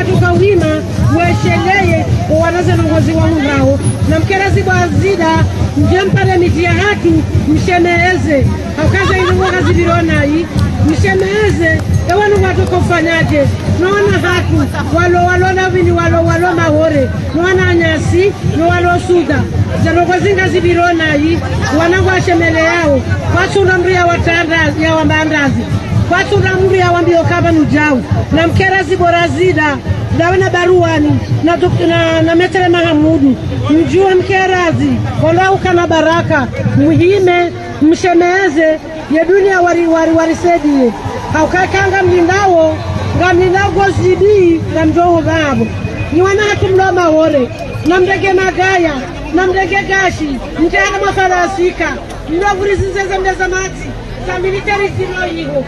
tukawima wesheleye wanazanongozi wahurao na mkerezi bwazida mjempare miti ya hatu mshemeeze haukaza ilungoga zivironai mshemeeze ewanu watu kufanyaje naona hatu walo na vini walo mahore naona anyasi no walo suda zanongozi nga zivironai wanangu washemele yao watu namria watanda ya wambandazi watu namuri ya wambio kaba nujau na mkerezi borazida dawana baruani na metere Mahamudu mjua mkerezi walau kana baraka muhime mshemeeze ya dunia warisedie haukakanga mlindawo gosibii na mdoho babo ni wanatu mloma wore na mdege magaya na mdege gashi mtega mafarasika mdovurizinzeze mdeza mati za militari zino hivo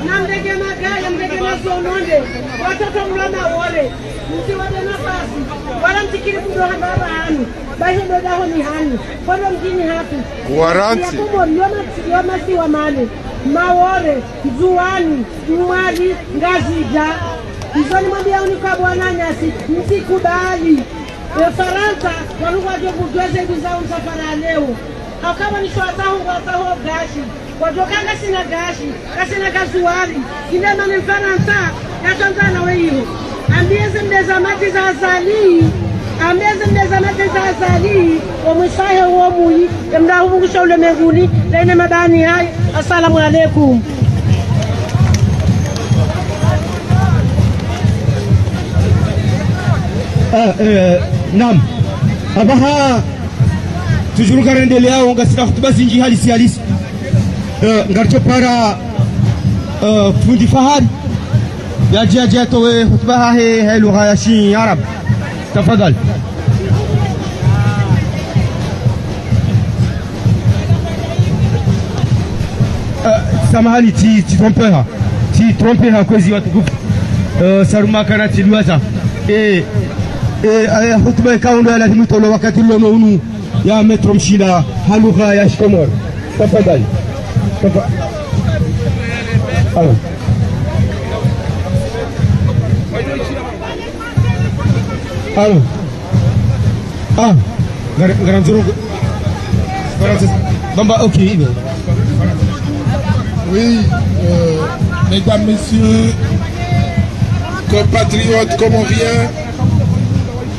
na mdege magaya mdege mazononde watoto mloma wore msiwade nafasi wala mtikiri kudoha baba hanu bahi mdodaho ni hanu kono mjini hatu Waranti yakubo mlioma si wa male mawore mzuani mwali ngazija mzoni mwambia unika bwana nyasi msikubali Faransa waluwa jogu gweze guzao msafara leo haukawa ni wataho gashi wajokanga sina gashi kasina kazuari kile mani Faransa ya Tanzania weyo ambieze mdezamati za azali omwisahe uomui mdahuvungusha ulemeguni lene mabani hai. Assalamu alaikum. Naam, abaha tujuru karendelea onga sina hutuba zinji halisi ngarcho para fundi fahari yaji towe hutuba hahe lugha ya shi arab tafadhali. Samahani ti trompeha kwezi watukufu saruma kana tiluaza hutuba kaundo ya lazimu tolo wakati lono unu ya metro mshida halugha ya Shikomor. Tafadhali. Garanzoro Bamba, ok. Oui, mesdames, messieurs, compatriotes comoriens,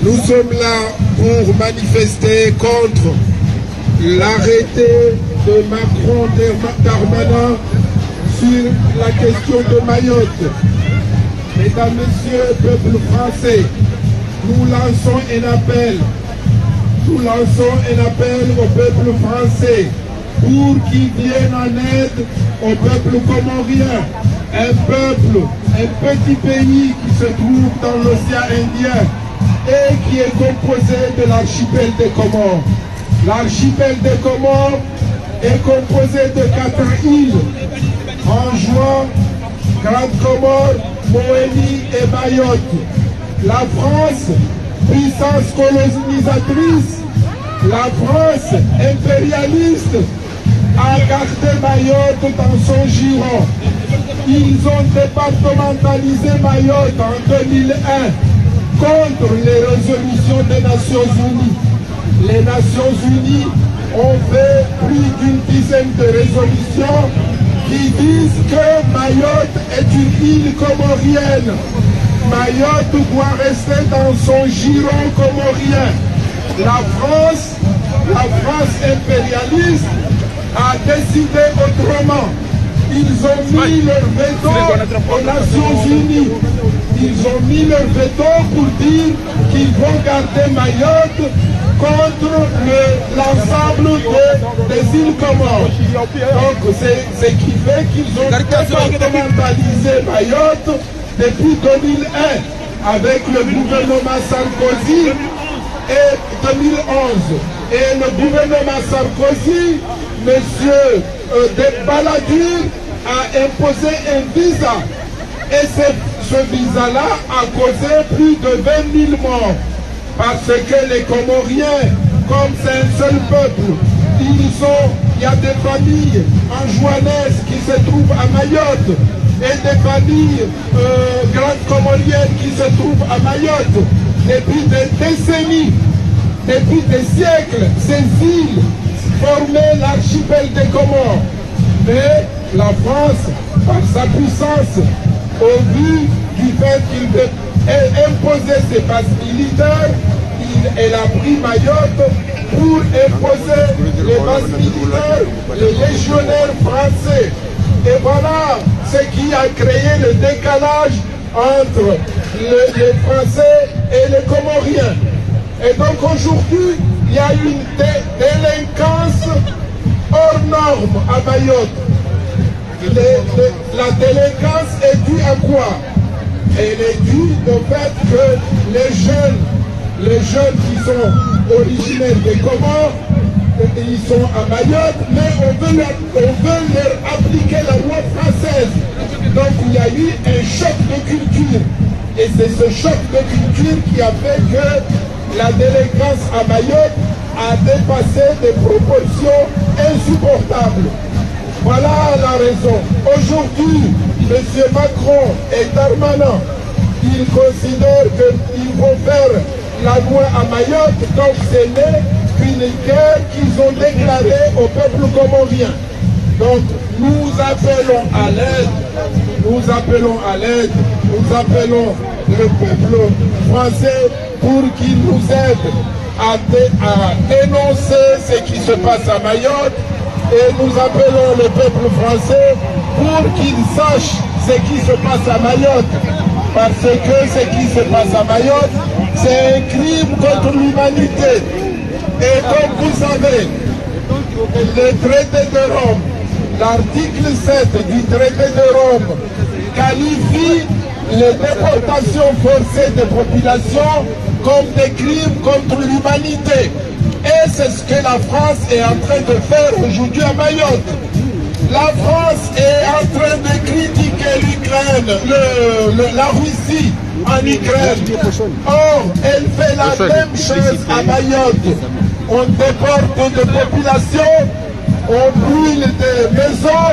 nous sommes là pour manifester contre l'arrêté de Macron Darmanin sur la question de Mayotte. Mesdames, messieurs, peuple français, nous lançons un appel au peuple français pour qu'il vienne en aide au peuple comorien, un petit pays qui se trouve dans l'océan Indien et qui est composé de l'archipel des Comores. L'archipel des Comores est composé de 4 îles, Anjouan, Grande Comore, Mohélie et Mayotte. La France, puissance colonisatrice, la France impérialiste a gardé Mayotte dans son giron. Ils ont départementalisé Mayotte en 2001 contre les résolutions des Nations Unies. Les Nations Unies ont fait plus d'une dizaine de résolutions qui disent que Mayotte est une île comorienne. Mayotte doit rester dans son giron comorien. La France impérialiste a décidé autrement. ils ont mis leur veto aux Nations Unies. Ils ont mis leur veto pour dire qu'ils vont garder Mayotte contre l'ensemble des îles Comores. Donc c'est ce qui fait qu'ils ont départementalisé Mayotte depuis 2001 avec le gouvernement Sarkozy et 2011. Et le gouvernement Sarkozy, monsieur Balladur, a imposé un visa. Et ce visa-là a causé plus de 20 000 morts. Parce que les Comoriens, comme c'est un seul peuple, il y a des familles anjouanaises qui se trouvent à Mayotte et des familles grandes comoriennes qui se trouvent à Mayotte depuis des décennies, depuis des siècles. Ces îles formaient l'archipel des Comores. Mais la France, par sa puissance, au vu du fait qu'il veut imposer ses bases militaires, elle a pris Mayotte pour imposer les bases militaires, les légionnaires français. Et voilà ce qui a créé le décalage entre les Français et les Comoriens. Et donc aujourd'hui, il y a une délinquance hors norme à Mayotte. La délinquance est due à quoi? Elle est due au fait que les jeunes qui sont originaires des Comores, ils sont à Mayotte, mais on veut leur appliquer la loi française. Donc il y a eu un choc de culture. Et c'est ce choc de culture qui a fait que la délinquance à Mayotte a dépassé des proportions insupportables. Voilà la raison. Aujourd'hui, M. Macron et Darmanin, ils considèrent qu'ils vont faire la loi à Mayotte, donc ce n'est qu'une guerre qu'ils ont déclarée au peuple comorien. Donc nous appelons à l'aide, nous appelons le peuple français pour qu'il nous aide à dénoncer ce qui se passe à Mayotte. Et nous appelons le peuple français pour qu'il sache ce qui se passe à Mayotte. Parce que ce qui se passe à Mayotte, c'est un crime contre l'humanité. Et comme vous savez, le traité de Rome, l'article 7 du traité de Rome, qualifie les déportations forcées des populations comme des crimes contre l'humanité. Et c'est ce que la France est en train de faire aujourd'hui à Mayotte. La France est en train de critiquer l'Ukraine, la Russie en Ukraine. Or, elle fait la même chose à Mayotte. On déporte des populations, on brûle des maisons,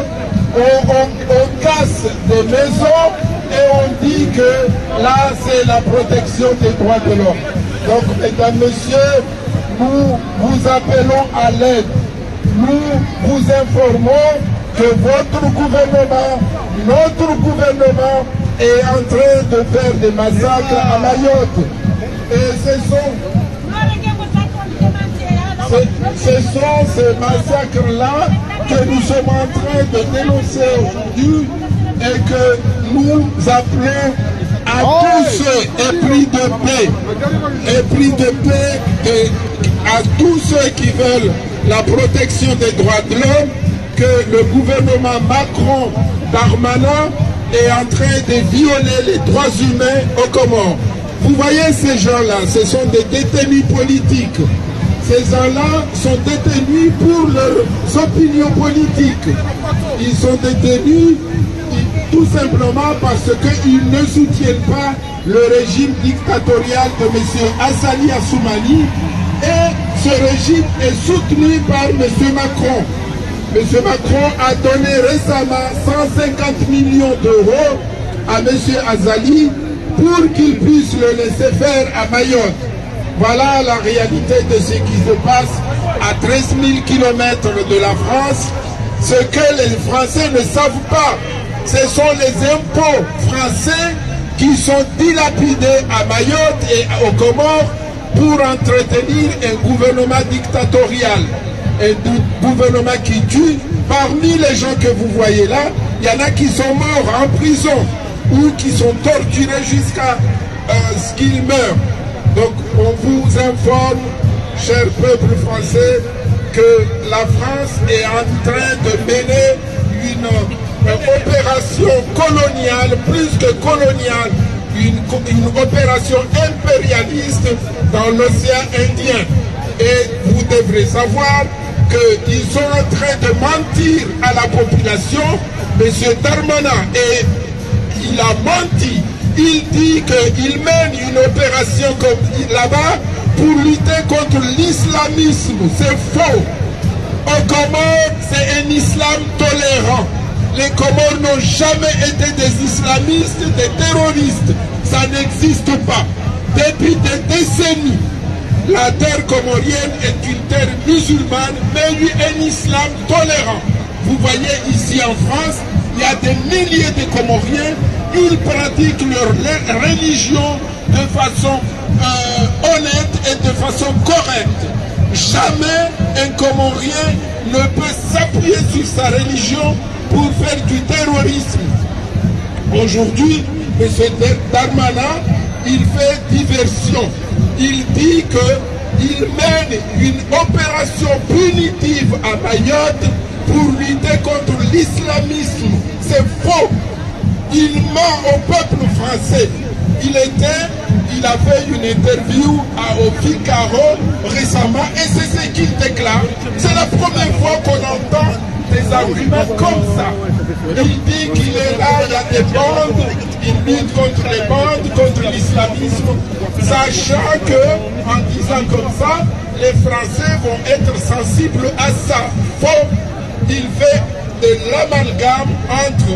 on casse des maisons et on dit que là, c'est la protection des droits de l'homme. Donc, mesdames, messieurs, nous vous appelons à l'aide. Nous vous informons que votre gouvernement, notre gouvernement est en train de faire des massacres à Mayotte. Et ce sont ces massacres-là que nous sommes en train de dénoncer aujourd'hui et que nous appelons à tous ceux épris de paix, à tous ceux qui veulent la protection des droits de l'homme, que le gouvernement Macron-Darmanin est en train de violer les droits humains aux Comores. Vous voyez ces gens-là, ce sont des détenus politiques. Ces gens-là sont détenus pour leurs opinions politiques. Ils sont détenus tout simplement parce qu'ils ne soutiennent pas le régime dictatorial de M. Azali Assoumani. Et ce régime est soutenu par M. Macron. M. Macron a donné récemment 150 millions d'euros à M. Azali pour qu'il puisse le laisser faire à Mayotte. Voilà la réalité de ce qui se passe à 13 000 km de la France. Ce que les Français ne savent pas, ce sont les impôts français qui sont dilapidés à Mayotte et aux Comores pour entretenir un gouvernement dictatorial. Un gouvernement qui tue. Parmi les gens que vous voyez là, Il y en a qui sont morts en prison ou qui sont torturés jusqu'à ce qu'ils meurent. Donc on vous informe, cher peuple français, que la France est en train de mener une opération coloniale, plus que coloniale, une opération impérialiste dans l'océan Indien. Et vous devrez savoir qu'ils sont en train de mentir à la population. Monsieur Darmanin, et il a menti. Il dit qu'il mène une opération comme là-bas pour lutter contre l'islamisme. C'est faux. Au Comores, c'est un islam tolérant. Les Comores n'ont jamais été des islamistes, des terroristes. Ça n'existe pas. Depuis des décennies, la terre comorienne est une terre musulmane, mais un islam tolérant. Vous voyez ici en France, il y a des milliers de Comoriens, ils pratiquent leur religion de façon honnête et de façon correcte. Jamais un Comorien ne peut s'appuyer sur sa religion pour faire du terrorisme. Aujourd'hui, M. Darmanin, il fait diversion. Il dit qu'il mène une opération punitive à Mayotte pour lutter contre l'islamisme. C'est faux. Il ment au peuple français. Il a fait une interview au Figaro récemment et c'est ce qu'il déclare. C'est la première fois qu'on entend des arguments comme ça. Il dit qu'il est là, il y a des bandes, il lutte contre les bandes, contre l'islamisme, sachant que, en disant comme ça, les Français vont être sensibles à ça. Faux. Il fait de l'amalgame entre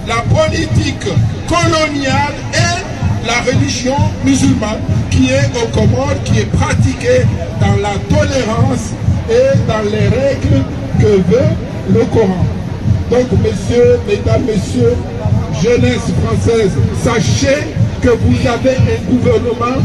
la politique coloniale et la religion musulmane qui est au Comores, qui est pratiquée dans la tolérance et dans les règles que veut le Coran. Donc, messieurs, mesdames, messieurs, jeunesse française, sachez que vous avez un gouvernement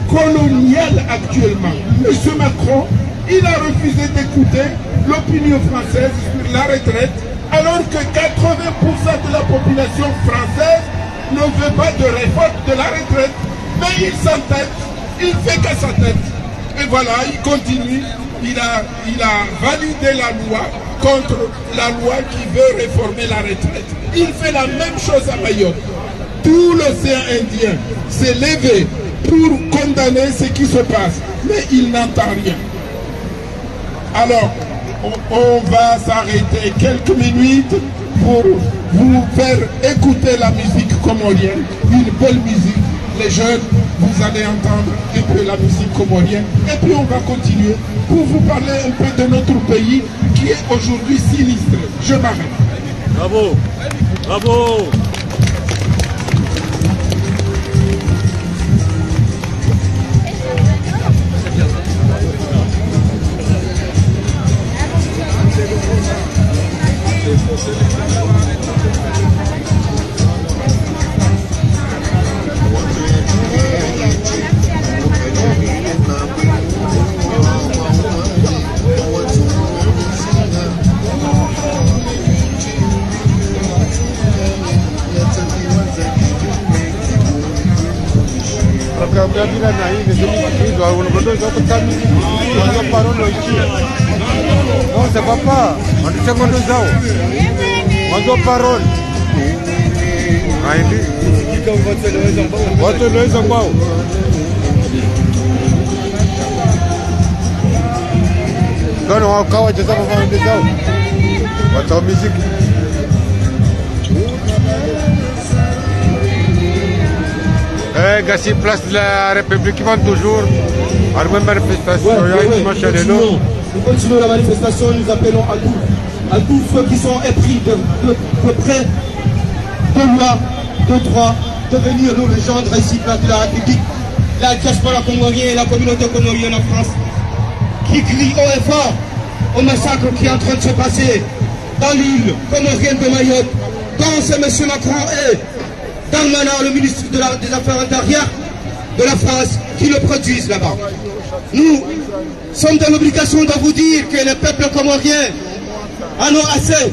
colonial actuellement. Monsieur Macron, il a refusé d'écouter l'opinion française sur la retraite, alors que 80% de la population française ne veut pas de réforme de la retraite. Mais il s'entête, il fait qu'à sa tête. Et voilà, il continue, il a validé la loi contre la loi qui veut réformer la retraite. Il fait la même chose à Mayotte. Tout l'océan Indien s'est levé pour condamner ce qui se passe, mais il n'entend rien. Alors, on va s'arrêter quelques minutes pour vous faire écouter la musique comorienne, une belle musique. Les jeunes, vous allez entendre un peu la musique comorienne. Et puis on va continuer pour vous parler un peu de notre pays qui est aujourd'hui sinistre. Je m'arrête. Bravo, bravo. Non, ça va pas. On dit seconde zao. On doit parole. Non, non, encore, on va faire musique. Gassi, place de la République, qui vont toujours à la même manifestation. Nous continuons la manifestation, nous appelons à tous ceux qui sont épris de près, de loi, de droit, de venir nous rejoindre ici, place de la République, la diaspora comorienne et la communauté comorienne en France, qui crie haut et fort au massacre qui est en train de se passer dans l'île comorienne de Mayotte, quand c'est M. Macron et Darmanin, le ministre des Affaires intérieures de la France, qui le produisent là-bas. Nous sommes dans l'obligation de vous dire que les peuples comoriens en ont assez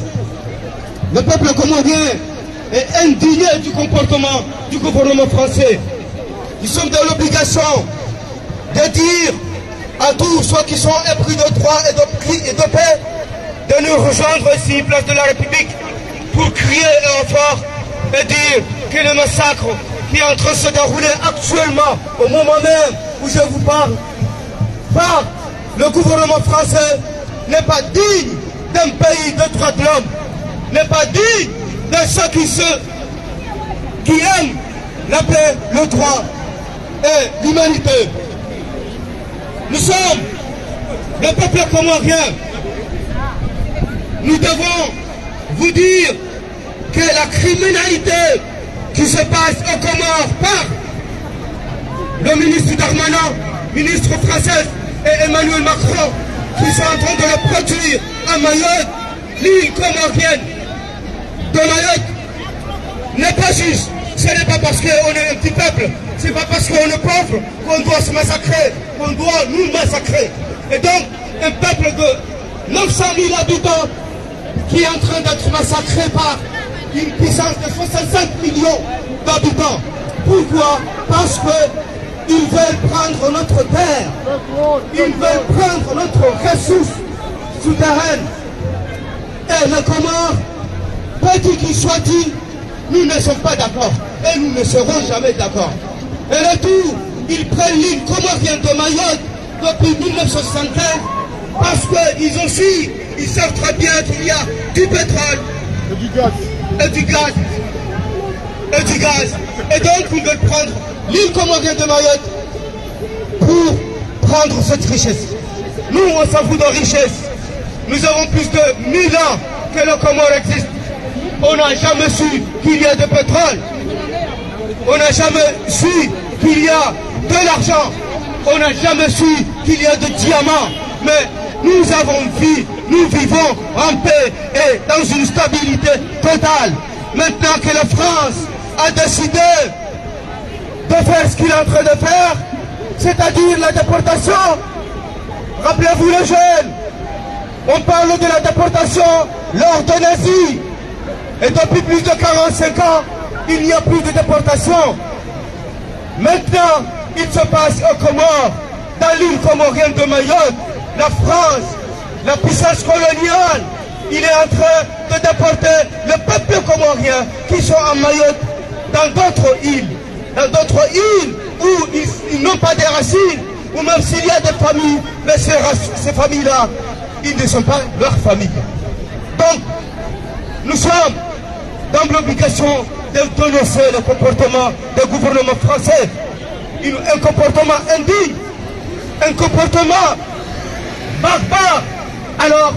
Le peuple comorien est indigné du comportement du gouvernement français. Nous sommes dans l'obligation de dire à tous ceux qui sont épris de droit et de paix de nous rejoindre ici, place de la République, pour crier et fort et dire que le massacre qui est en train de se dérouler actuellement, au moment même où je vous parle, par le gouvernement français, n'est pas digne d'un pays de droits de l'homme, n'est pas digne de ceux qui aiment la paix, le droit et l'humanité. Nous sommes le peuple comorien. Nous devons vous dire que la criminalité qui se passe aux Comores par le ministre Darmanin, ministre français et Emmanuel Macron, qui sont en train de le produire à Mayotte, l'île comorienne de Mayotte, n'est pas juste. Ce n'est pas parce qu'on est un petit peuple, c'est pas parce qu'on est pauvre qu'on doit se massacrer, qu'on doit nous massacrer. Et donc, un peuple de 900 000 habitants qui est en train d'être massacré par une puissance de 65 millions d'habitants. Pourquoi? Parce qu'ils veulent prendre notre terre, ils veulent prendre notre ressource souterraine. Et le Comore, petit qu'il soit dit, nous ne sommes pas d'accord et nous ne serons jamais d'accord. Et le tout, ils prennent l'île comorienne de Mayotte depuis 1975 parce qu'ils ont su, ils savent très bien qu'il y a du pétrole et du gaz. Et donc ils veulent prendre l'île comorienne de Mayotte pour prendre cette richesse. Nous, on s'en fout de richesse. Nous avons plus de 1000 ans que le Comore existe. On n'a jamais su qu'il y a de pétrole. On n'a jamais su qu'il y a de l'argent. On n'a jamais su qu'il y a de diamants. Mais nous avons vu, nous vivons en paix et dans une stabilité totale. Maintenant que la France a décidé de faire ce qu'il est en train de faire, c'est-à-dire la déportation. Rappelez-vous les jeunes, on parle de la déportation lors de nazis. Et depuis plus de 45 ans, il n'y a plus de déportation. Maintenant, il se passe aux Comores, dans l'île comorienne de Mayotte, la France, la puissance coloniale, il est en train de déporter le peuple comorien qui sont à Mayotte dans d'autres îles. Dans d'autres îles où ils n'ont pas de racines, ou même s'il y a des familles, mais ces familles-là, ils ne sont pas leurs familles. Donc, nous sommes dans l'obligation de dénoncer le comportement du gouvernement français. Un comportement indigne, un comportement barbare. Alors,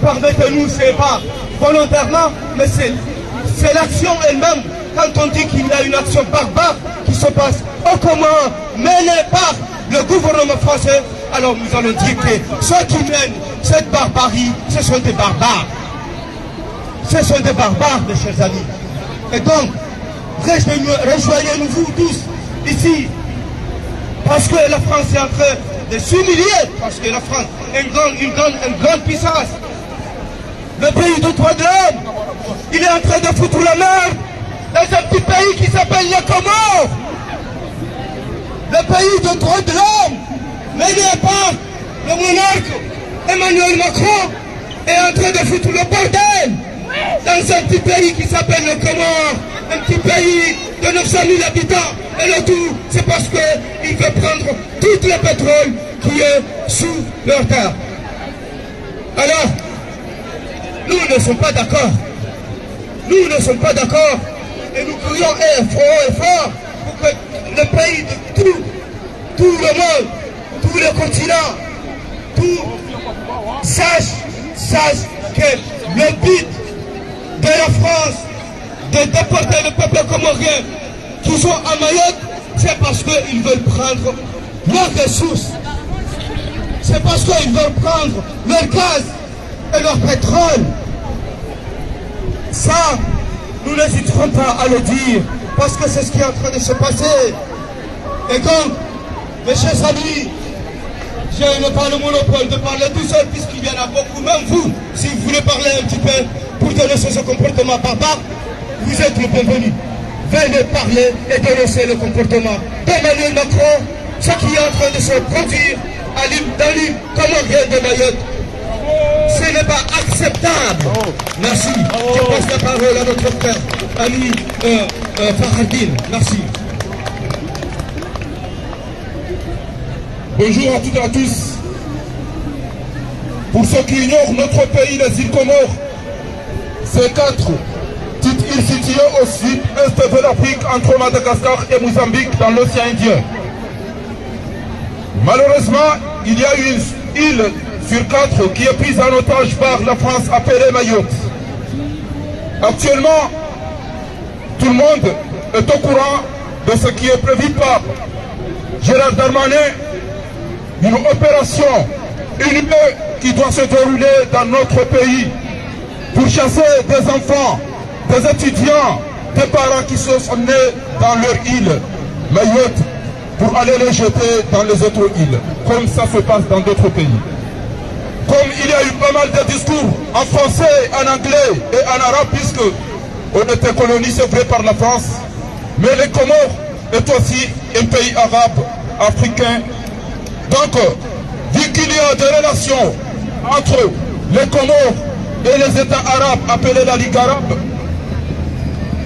permettez-nous, c'est pas volontairement, mais c'est l'action elle-même. Quand on dit qu'il y a une action barbare qui se passe au Comores, menée par le gouvernement français, alors nous allons dire que ceux qui mènent cette barbarie, ce sont des barbares. Ce sont des barbares, mes chers amis. Et donc, rejoignez-nous tous ici, parce que la France est en train de s'humilier, parce que la France est une grande puissance. Le pays de droits de l'homme, il est en train de foutre la merde dans un petit pays qui s'appelle les Comores. Le pays de droits de l'homme, mené par le monarque Emmanuel Macron, est en train de foutre le bordel dans un petit pays qui s'appelle le Comores, un petit pays de 900 000 habitants. Et le tout, c'est parce qu'il veut prendre tout le pétrole qui est sous leur terre. Alors, nous ne sommes pas d'accord. Nous ne sommes pas d'accord. Et nous crions fort pour que le pays de tout le monde, tous les continents, tout sache que le but de la France de déporter le peuple comorien qui sont à Mayotte, c'est parce qu'ils veulent prendre leurs ressources. C'est parce qu'ils veulent prendre leur gaz et leur pétrole. Ça, nous n'hésiterons pas à le dire, parce que c'est ce qui est en train de se passer. Et donc, mes chers amis, je n'ai pas le monopole de parler tout seul, puisqu'il y en a beaucoup, même vous, si vous voulez parler un petit peu, pour dénoncer ce comportement barbare, vous êtes le bienvenu. Venez parler et dénoncer le comportement d'Emmanuel Macron, ce qui est en train de se produire dans l'île comorienne de Mayotte. Ce n'est pas acceptable. Merci. Je passe la parole à notre frère, ami Fakhreddine. Merci. Bonjour à toutes et à tous. Pour ceux qui ignorent notre pays, les îles Comores, c'est 4 petites îles situées au sud-est de l'Afrique entre Madagascar et Mozambique dans l'océan Indien. Malheureusement, il y a une île sur 4 qui est prise en otage par la France appelée Mayotte. Actuellement, tout le monde est au courant de ce qui est prévu par Gérald Darmanin, une opération inhumaine qui doit se dérouler dans notre pays pour chasser des enfants, des étudiants, des parents qui se sont nés dans leur île, Mayotte, pour aller les jeter dans les autres îles, comme ça se passe dans d'autres pays. Comme il y a eu pas mal de discours en français, en anglais et en arabe, puisque on était colonisé, c'est vrai, par la France, mais les Comores est aussi un pays arabe, africain. Donc, vu qu'il y a des relations entre les Comores et les États arabes appelés la Ligue arabe,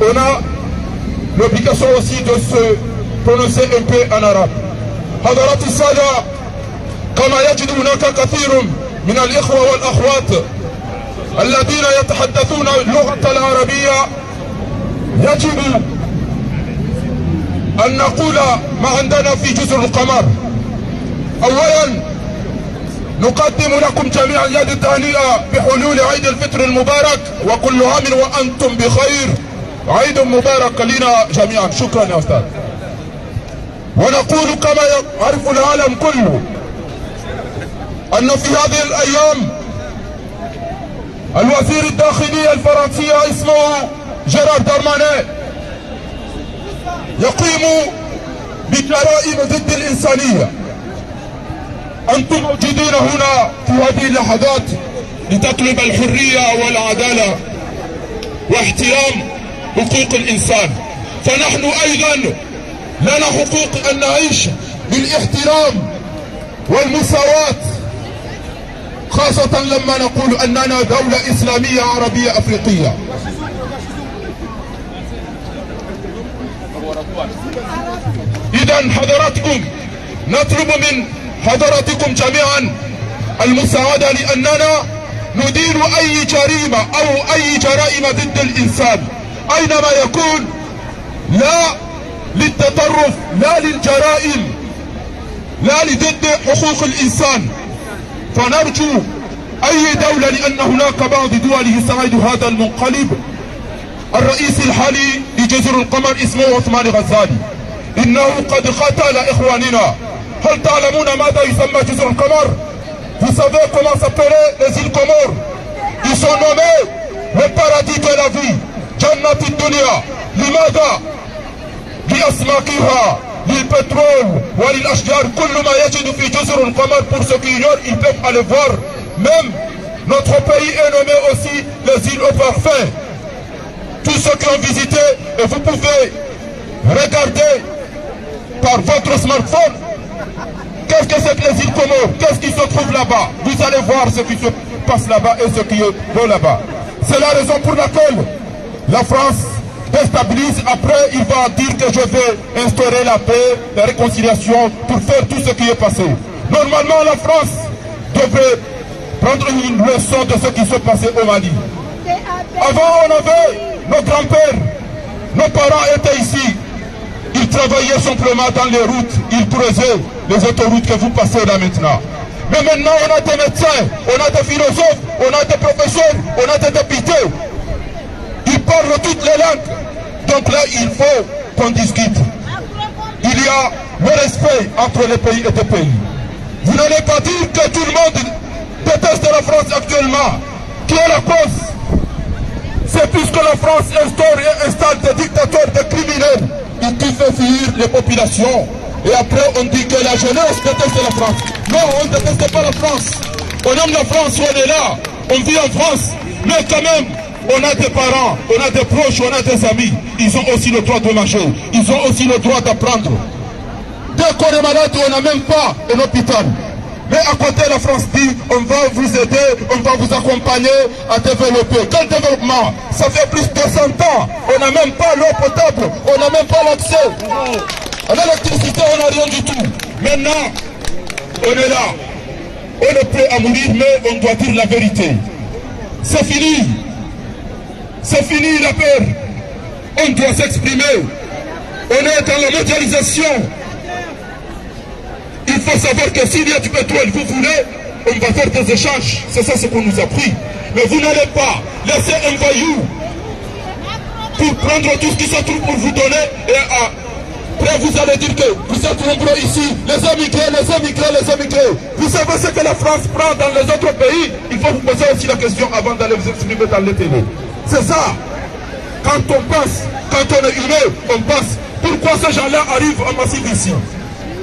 on a l'obligation aussi de se prononcer un peu en arabe. حضرات السادة، كما يجد هناك كثير من الإخوة والأخوات الذين يتحدثون اللغة العربية، يجب أن نقول ما عندنا في جزر القمر. أولا نقدم لكم جميعا يد التهنئة بحلول عيد الفطر المبارك، وكل عام وأنتم بخير. عيد مبارك لنا جميعا. شكرا يا أستاذ. ونقول كما يعرف العالم كله أن في هذه الأيام الوزير الداخلية الفرنسية اسمه جيرارد دارماني يقيم بجرائم ضد الإنسانية. أنتم موجودين هنا في هذه اللحظات لتطلب الحرية والعدالة واحترام حقوق الإنسان، فنحن أيضا لنا حقوق أن نعيش بالاحترام والمساواة، خاصة لما نقول أننا دولة إسلامية عربية أفريقية. إذن حضراتكم نطلب من حضراتكم جميعا المساعدة، لأننا ندير أي جريمة أو أي جرائم ضد الإنسان أينما يكون، لا للتطرف، لا للجرائم، لا لضد حقوق الإنسان. فنرجو أي دولة، لأن هناك بعض دول يساعد هذا المنقلب. الرئيس الحالي لجزر القمر اسمه عثمان غزالي، إنه قد قتل إخواننا. هل تعلمون ماذا يسمى جزر القمر؟ Vous savez comment s'appelaient les îles Comores? Ils sont nommés le paradis de la vie. Jannat الدنيا. لماذا؟ لأسماكها، للبترول وللأشجار. كل ما يجد في جزر القمر. Pour ceux qui ignorent, ils peuvent aller voir. Même notre pays est nommé aussi les îles au parfum. Tous ceux qui ont visité, et vous pouvez regarder par votre smartphone, qu'est-ce que c'est que les îles Comores? Qu'est-ce qui se trouve là-bas? Vous allez voir ce qui se passe là-bas et ce qui est beau là-bas. C'est la raison pour laquelle la France déstabilise. Après, il va dire que je vais instaurer la paix, la réconciliation, pour faire tout ce qui est passé. Normalement, la France devrait prendre une leçon de ce qui se passait au Mali. Avant, on avait nos grands-pères, nos parents étaient ici. Ils travaillaient simplement dans les routes, ils creusaient les autoroutes que vous passez là maintenant. Mais maintenant, on a des médecins, on a des philosophes, on a des professeurs, on a des députés. Ils parlent toutes les langues. Donc là, il faut qu'on discute. Il y a le respect entre les pays et les pays. Vous n'allez pas dire que tout le monde déteste la France actuellement. Qui est la cause? C'est puisque la France instaure et installe des dictateurs, des criminels, et qui fait fuir les populations. Et après, on dit que la jeunesse déteste la France. Non, on ne déteste pas la France. On aime la France, on est là. On vit en France. Mais quand même, On a des parents, on a des proches, on a des amis. Ils ont aussi le droit de manger. Ils ont aussi le droit d'apprendre. Dès qu'on est malade, on n'a même pas un hôpital. Mais à côté, la France dit, on va vous aider, on va vous accompagner à développer. Quel développement? Ça fait plus de 100 ans. On n'a même pas l'eau potable, on n'a même pas l'accès. À l'électricité, on n'a rien du tout. Maintenant, on est là. On est prêt à mourir, mais on doit dire la vérité. C'est fini. C'est fini la peur. On doit s'exprimer. On est dans la mondialisation. Il faut savoir que s'il y a du pétrole, vous voulez, on va faire des échanges. C'est ça ce qu'on nous a pris. Mais vous n'allez pas laisser un voyou pour prendre tout ce qui se trouve pour vous donner. Et après, vous allez dire que vous êtes nombreux ici, les émigrés, les émigrés, les émigrés. Vous savez ce que la France prend dans les autres pays? Il faut vous poser aussi la question avant d'aller vous exprimer dans les télé. C'est ça. Quand on pense, quand on est humain, on pense. Pourquoi ces gens-là arrivent en massif ici?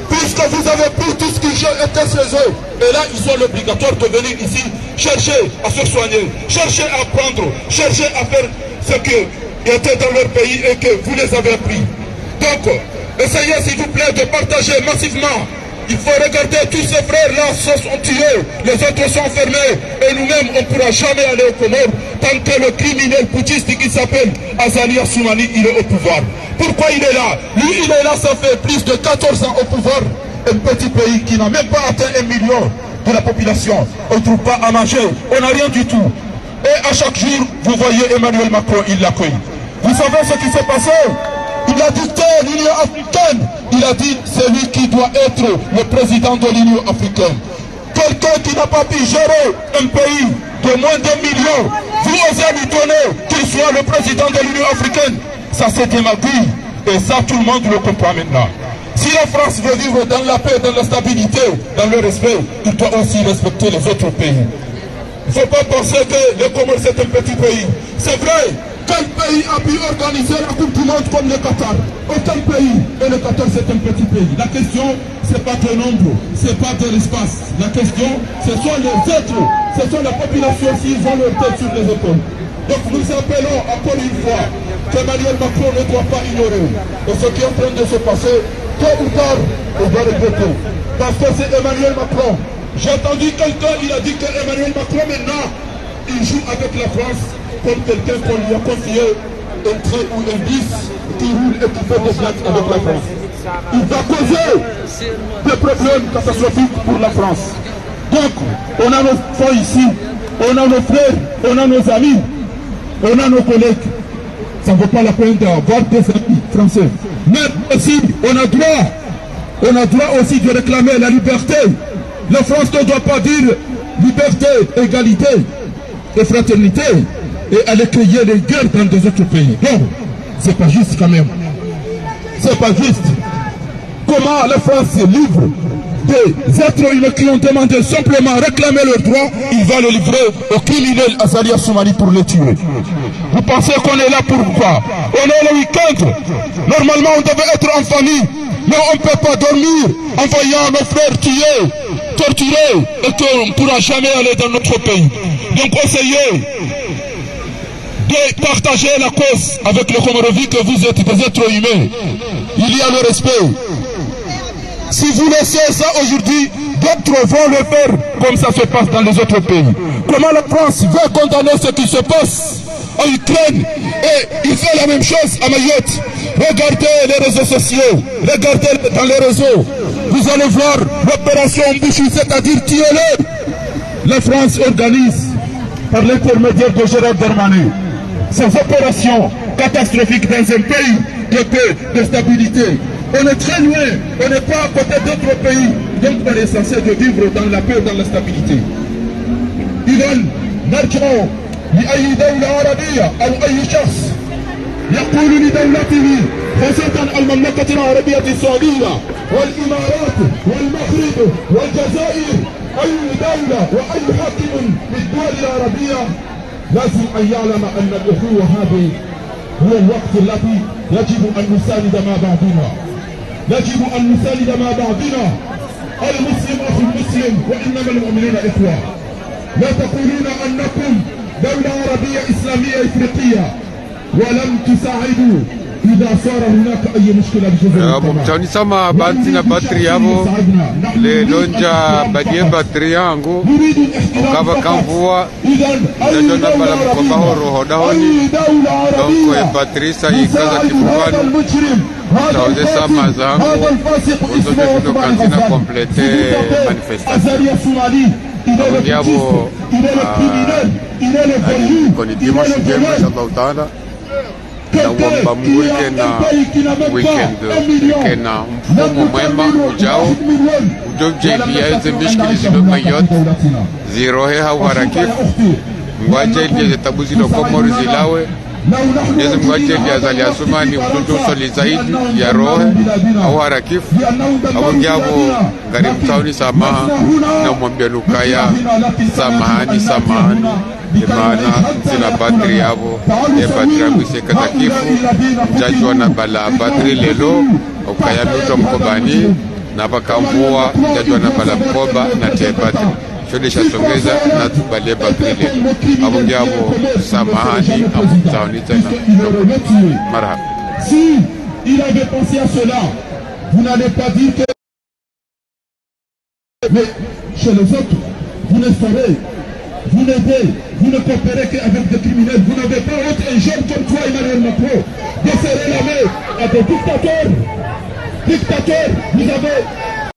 Puisque vous avez pris tout ce qui était chez eux. Et là, ils sont obligatoires de venir ici, chercher à se soigner, chercher à apprendre, chercher à faire ce qui était dans leur pays et que vous les avez pris. Donc, essayez s'il vous plaît de partager massivement. Il faut regarder tous ces frères-là se sont tués, les autres sont fermés, et nous-mêmes on ne pourra jamais aller au Comores tant que le criminel putschiste qui s'appelle Azali Assoumani, il est au pouvoir. Pourquoi il est là? Lui, il est là, ça fait plus de 14 ans au pouvoir. Un petit pays qui n'a même pas atteint 1 million de la population. On ne trouve pas à manger, on n'a rien du tout. Et à chaque jour, vous voyez Emmanuel Macron, il l'accueille. Vous savez ce qui s'est passé? Il a dicté l'Union africaine. Il a dit c'est lui qui doit être le président de l'Union africaine. Quelqu'un qui n'a pas pu gérer un pays de moins d'1 million, vous osez lui donner qu'il soit le président de l'Union africaine. Ça c'est démagogie. Et ça tout le monde le comprend maintenant. Si la France veut vivre dans la paix, dans la stabilité, dans le respect, il doit aussi respecter les autres pays. Il ne faut pas penser que le Comores c'est un petit pays. C'est vrai. Quel pays a pu organiser la Coupe du Monde comme le Qatar? Aucun pays. Et le Qatar, c'est un petit pays. La question, ce n'est pas de nombre, ce n'est pas de l'espace. La question, ce sont les êtres, ce sont la population s'ils ont leur tête sur les épaules. Donc nous appelons encore une fois qu'Emmanuel Macron ne doit pas ignorer. Et ce qui est en train de se passer, tôt ou tard, on doit regretter. Parce que c'est Emmanuel Macron. J'ai entendu quelqu'un, il a dit qu'Emmanuel Macron maintenant, il joue avec la France comme quelqu'un qu'on lui a confié un train ou un bus qui roule et qui fait des blagues avec la France. Il va causer des problèmes catastrophiques pour la France. Donc, on a nos frères ici, on a nos frères, on a nos amis, on a nos collègues. Ça ne vaut pas la peine d'avoir des amis français. Mais aussi, on a droit aussi de réclamer la liberté. La France ne doit pas dire liberté, égalité et fraternité et aller créer les guerres dans des autres pays. Non, c'est pas juste quand même. C'est pas juste. Comment la France livre des êtres humains qui ont demandé simplement réclamer leurs droits, il va le livrer au criminel Azali Assoumani pour les tuer. Vous pensez qu'on est là pour quoi? On est le week-end. Normalement on devait être en famille, mais on ne peut pas dormir en voyant nos frères tués, torturés, et qu'on ne pourra jamais aller dans notre pays. Donc essayez de partager la cause avec le Comorovi que vous êtes des êtres humains. Il y a le respect. Si vous laissez ça aujourd'hui, d'autres vont le faire comme ça se passe dans les autres pays. Comment la France veut condamner ce qui se passe en Ukraine et il fait la même chose à Mayotte? Regardez les réseaux sociaux, regardez dans les réseaux. Vous allez voir l'opération Mbouchou, c'est-à-dire tuer-les. La France organise par l'intermédiaire de Gérald Darmanin ces opérations catastrophiques dans un pays de paix, de stabilité. On est très loin, on n'est pas à côté d'autres pays, donc on est censé de vivre dans la paix, dans la stabilité. إذن نرجع لأي دولة عربية أو أي شخص يقول لدولته خاصة المملكة العربية السعودية والإمارات والمغرب والجزائر أي دولة وأي حاكم من الدول العربية لازم أن يعلم أن الأخوة هذه هو الوقت الذي يجب أن نساند مع بعضنا. يجب أن نساند مع بعضنا. المسلم أخو المسلم وإنما المؤمنون إخوة. لا تقولون أنكم دولة عربية إسلامية إفريقية ولم تساعدوا إذا صار هناك أي مشكلة بجزر mtaoni sama banti na batri yabo le lonja badie batri yangu ukava kamvua ndajona bala mkoba horo hodahoni donko e batri sa ikaza kifuvanu tauze sama zangu uzote tuto kanzina komplete manifestation yabo koni dimanche njema inshallah taala na uomba Mungu na mfumo mwema ujao ujojeviaze mishkili ziloma yote zirohe hauharakifu ngwaje ilieze tabu zilo Komori zilawe Mwenyezi Mungu ajalie azali asumani mtoto soli zaidi ya rohe hauharakifu awungiabo ngari mtauni samaha na umwambia Lukaya samahani imana sina batri yabo batri yangu isekatakifu mjajwa na bala batri lelo ukayamutwa mkobani na pakamvua mjajwa na bala mkoba na te batri shode shasongeza na tubale batri lelo abungiabo samahani amutaoni tena marhaba. Si il avait pensé à cela, vous n'allez pas dire que mais chez les autres vous ne savez, vous n'aidez, vous ne coopérez qu'avec des criminels. Vous n'avez pas honte, un jeune comme toi, Emmanuel Macron, de serrer la main à des dictateurs. Dictateurs, vous avez